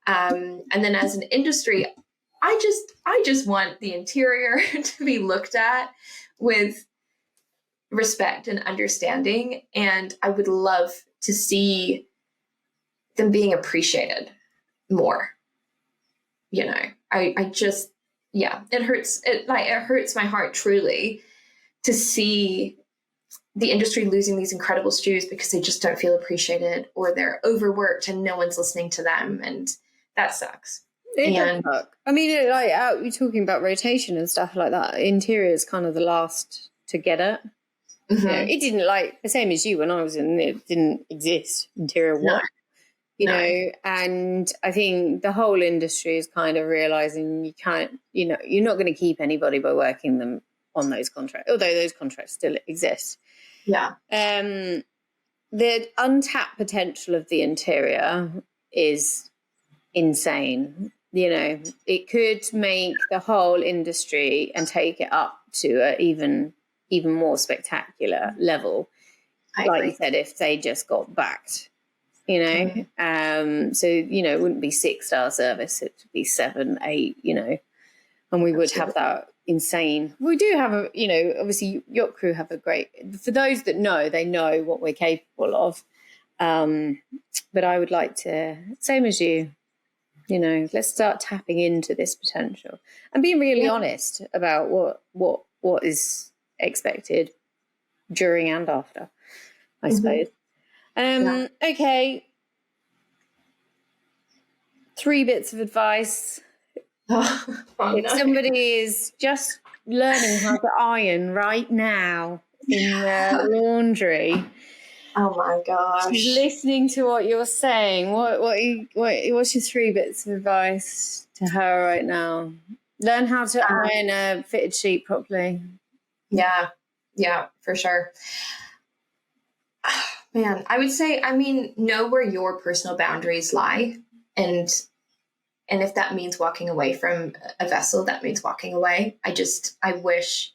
And then as an industry, I just want the interior to be looked at with respect and understanding. And I would love to see them being appreciated more. You know, I just, yeah, it hurts. It hurts my heart truly to see the industry losing these incredible stews because they just don't feel appreciated, or they're overworked and no one's listening to them. And that sucks. It does suck. I mean, you're talking about rotation and stuff like that. Interior is kind of the last to get it. Mm-hmm. You know, it didn't, like the same as you when I was in it, didn't exist. Interior one. You know, and I think the whole industry is kind of realizing you can't, you know, you're not going to keep anybody by working them on those contracts, although those contracts still exist. Yeah. The untapped potential of the interior is insane. You know, it could make the whole industry and take it up to an even more spectacular level. Like you said, if they just got backed. You know, so, you know, it wouldn't be 6-star service, it would be 7, 8, you know, and we would have that insane. We do have a, you know, obviously Yacht Crew have a great, for those that know, they know what we're capable of. But I would like to, same as you know, let's start tapping into this potential and being really honest about what is expected during and after, I suppose. Okay. 3 bits of advice. If somebody is just learning how to iron right now in the laundry. Oh my gosh. She's listening to what you're saying. What's your 3 bits of advice to her right now? Learn how to iron a fitted sheet properly. Yeah, for sure. Man, I would say, know where your personal boundaries lie. And if that means walking away from a vessel, that means walking away. I wish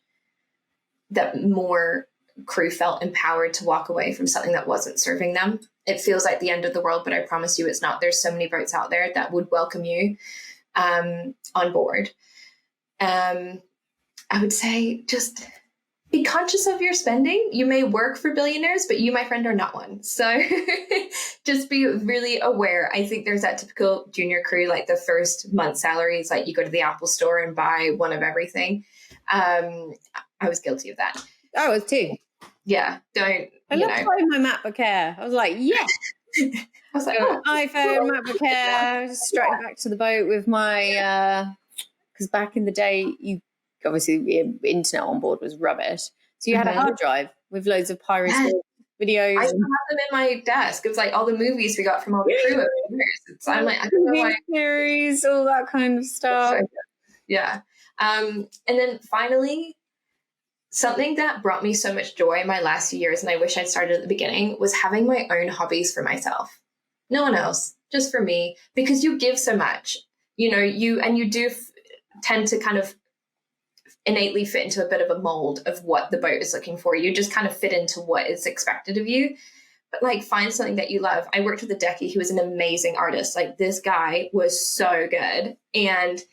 that more crew felt empowered to walk away from something that wasn't serving them. It feels like the end of the world, but I promise you it's not. There's so many boats out there that would welcome you on board. I would say just be conscious of your spending. You may work for billionaires, but you, my friend, are not one. So just be really aware. I think there's that typical junior crew, like the first month's salary is like you go to the Apple store and buy one of everything. I was guilty of that. I was too. Yeah. I love buying my MacBook Air. I was like, yes. I was like, iPhone, MacBook Air, straight back to the boat with my, because back in the day, obviously internet on board was rubbish. So you had a hard drive with loads of pirated videos. I still have them in my desk. It was like all the movies we got from all the crew. So I'm like, I don't know why. Series, all that kind of stuff. Yeah. And then finally, something that brought me so much joy in my last few years, and I wish I'd started at the beginning, was having my own hobbies for myself. No one else, just for me, because you give so much, you do tend to kind of innately fit into a bit of a mold of what the boat is looking for. You just kind of fit into what is expected of you, but like find something that you love. I worked with a decky who was an amazing artist. Like this guy was so good. And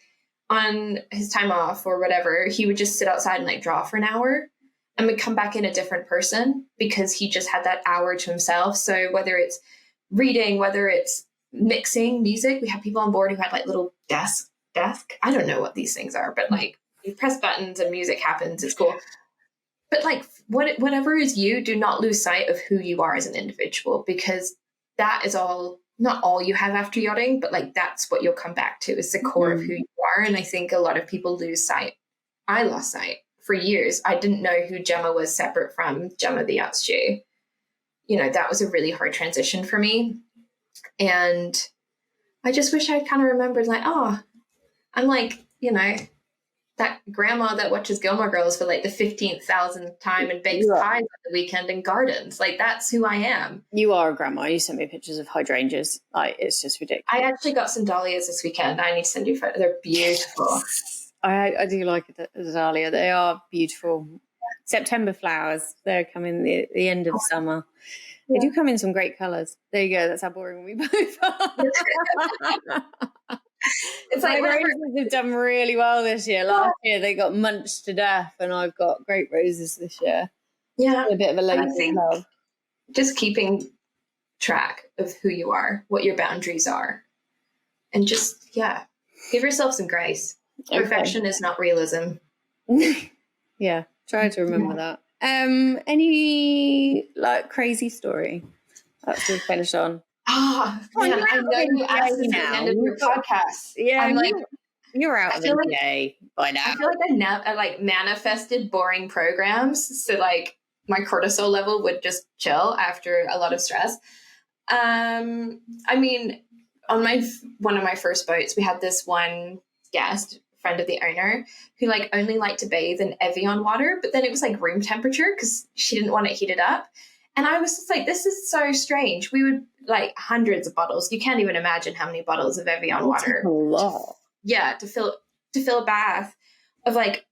on his time off or whatever, he would just sit outside and like draw for an hour and would come back in a different person because he just had that hour to himself. So whether it's reading, whether it's mixing music, we have people on board who had like little desk. I don't know what these things are, but like you press buttons and music happens. It's cool. But like whatever is you, do not lose sight of who you are as an individual, because that is not all you have after yachting, but like that's what you'll come back to, is the core of who you are. And I think a lot of people lose sight. I lost sight for years. I didn't know who Gemma was separate from Gemma the Yacht Stew. That was a really hard transition for me. And I just wish I'd kind of remembered like, I'm like, that grandma that watches Gilmore Girls for like the 15,000th time and bakes pies at the weekend and gardens. Like, that's who I am. You are a grandma. You sent me pictures of hydrangeas. Like, it's just ridiculous. I actually got some dahlias this weekend. I need to send you photos. They're beautiful. I do like the dahlia. They are beautiful. September flowers. They're coming the end of summer. They do come in some great colours. There you go. That's how boring we both are. It's like my roses have done really well this year. Last year they got munched to death, and I've got great roses this year. Yeah, a bit of a lazy love. Just keeping track of who you are, what your boundaries are, and just give yourself some grace. Okay. Perfection is not realism. Yeah, try to remember that. Any like crazy story that's to finish on? Oh, man, I know you asked this at the end of your podcast. Yeah, I'm like, you're out of the day by now. I feel like I like manifested boring programs, so like my cortisol level would just chill after a lot of stress. I mean, on one of my first boats, we had this one guest, friend of the owner, who like only liked to bathe in Evian water, but then it was like room temperature because she didn't want it heated up. And I was just like, this is so strange. We would like hundreds of bottles. You can't even imagine how many bottles of Evian water. A lot. To fill a bath of like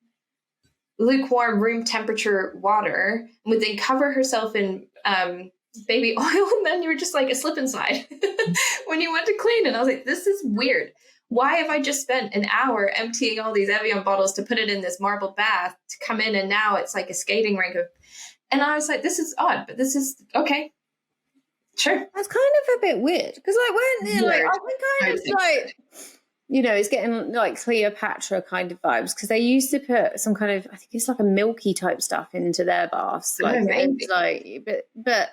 lukewarm room temperature water, and would then cover herself in baby oil, and then you were just like a slip and slide when you went to clean. And I was like, this is weird. Why have I just spent an hour emptying all these Evian bottles to put it in this marble bath to come in, and now it's like a skating rink of. And I was like, this is odd, but this is okay. Sure. That's kind of a bit weird because, like, when like I think kind of like, you know, it's getting like Cleopatra kind of vibes because they used to put some kind of, I think it's like a milky type stuff into their baths, but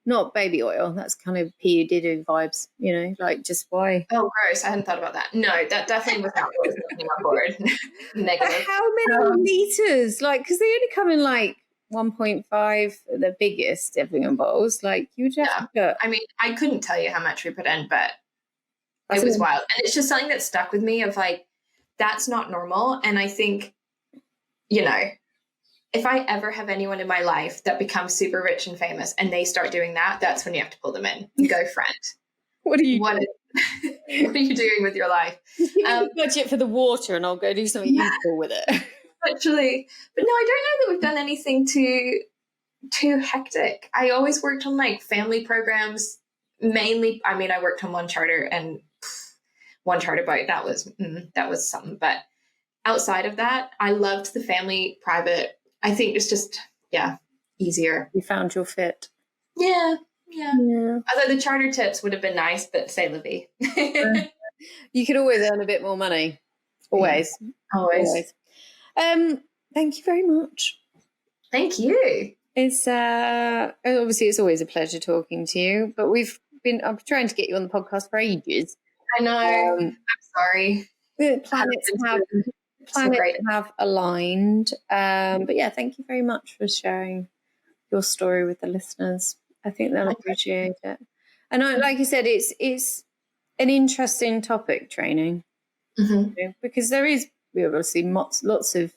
not baby oil. That's kind of pee-doo vibes, you know, like just why? Oh, gross! I hadn't thought about that. No, that definitely was not what was looking on board. Negative. How many liters? Like, because they only come in like 1.5, the biggest Evian bottles. Like you just, I mean, I couldn't tell you how much we put in, but it was wild. And it's just something that stuck with me of like, that's not normal. And I think, you know, if I ever have anyone in my life that becomes super rich and famous and they start doing that, that's when you have to pull them in and go, friend. What are you doing with your life? Budget for the water and I'll go do something useful with it. Actually, but no, I don't know that we've done anything too hectic. I always worked on like family programs, mainly. I mean, I worked on one charter boat. That was something. But outside of that, I loved the family private. I think it's just easier. You found your fit. Yeah. Although the charter tips would have been nice, but say la vie. You could always earn a bit more money. Always. Thank you very much. Thank you. It's obviously it's always a pleasure talking to you, but I'm trying to get you on the podcast for ages. I know. I'm sorry. The planets have aligned. But yeah, thank you very much for sharing your story with the listeners. I think they'll appreciate it. And like you said, it's an interesting topic, training, because we obviously lots of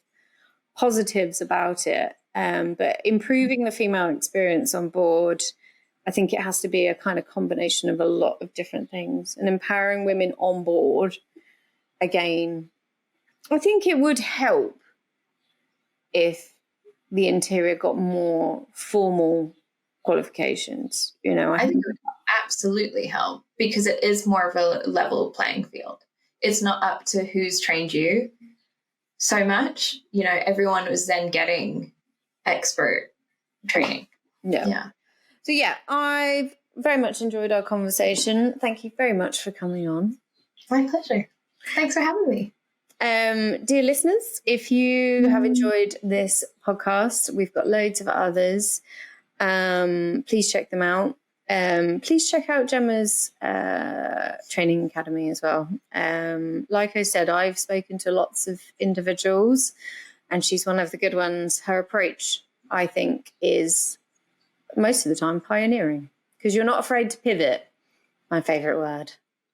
positives about it, but improving the female experience on board, I think it has to be a kind of combination of a lot of different things. And empowering women on board, again, I think it would help if the interior got more formal qualifications. You know, I think it would absolutely help because it is more of a level playing field. It's not up to who's trained you so much. You know, everyone was then getting expert training. Yeah. So I've very much enjoyed our conversation. Thank you very much for coming on. My pleasure. Thanks for having me. Dear listeners, if you have enjoyed this podcast, we've got loads of others. Please check them out. Please check out Gemma's training academy as well. Like I said, I've spoken to lots of individuals and she's one of the good ones. Her approach, I think, is most of the time pioneering because you're not afraid to pivot. My favourite word.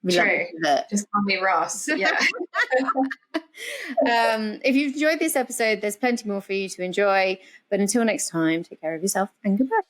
True. Just call me Ross. Yeah. If you've enjoyed this episode, there's plenty more for you to enjoy. But until next time, take care of yourself and goodbye.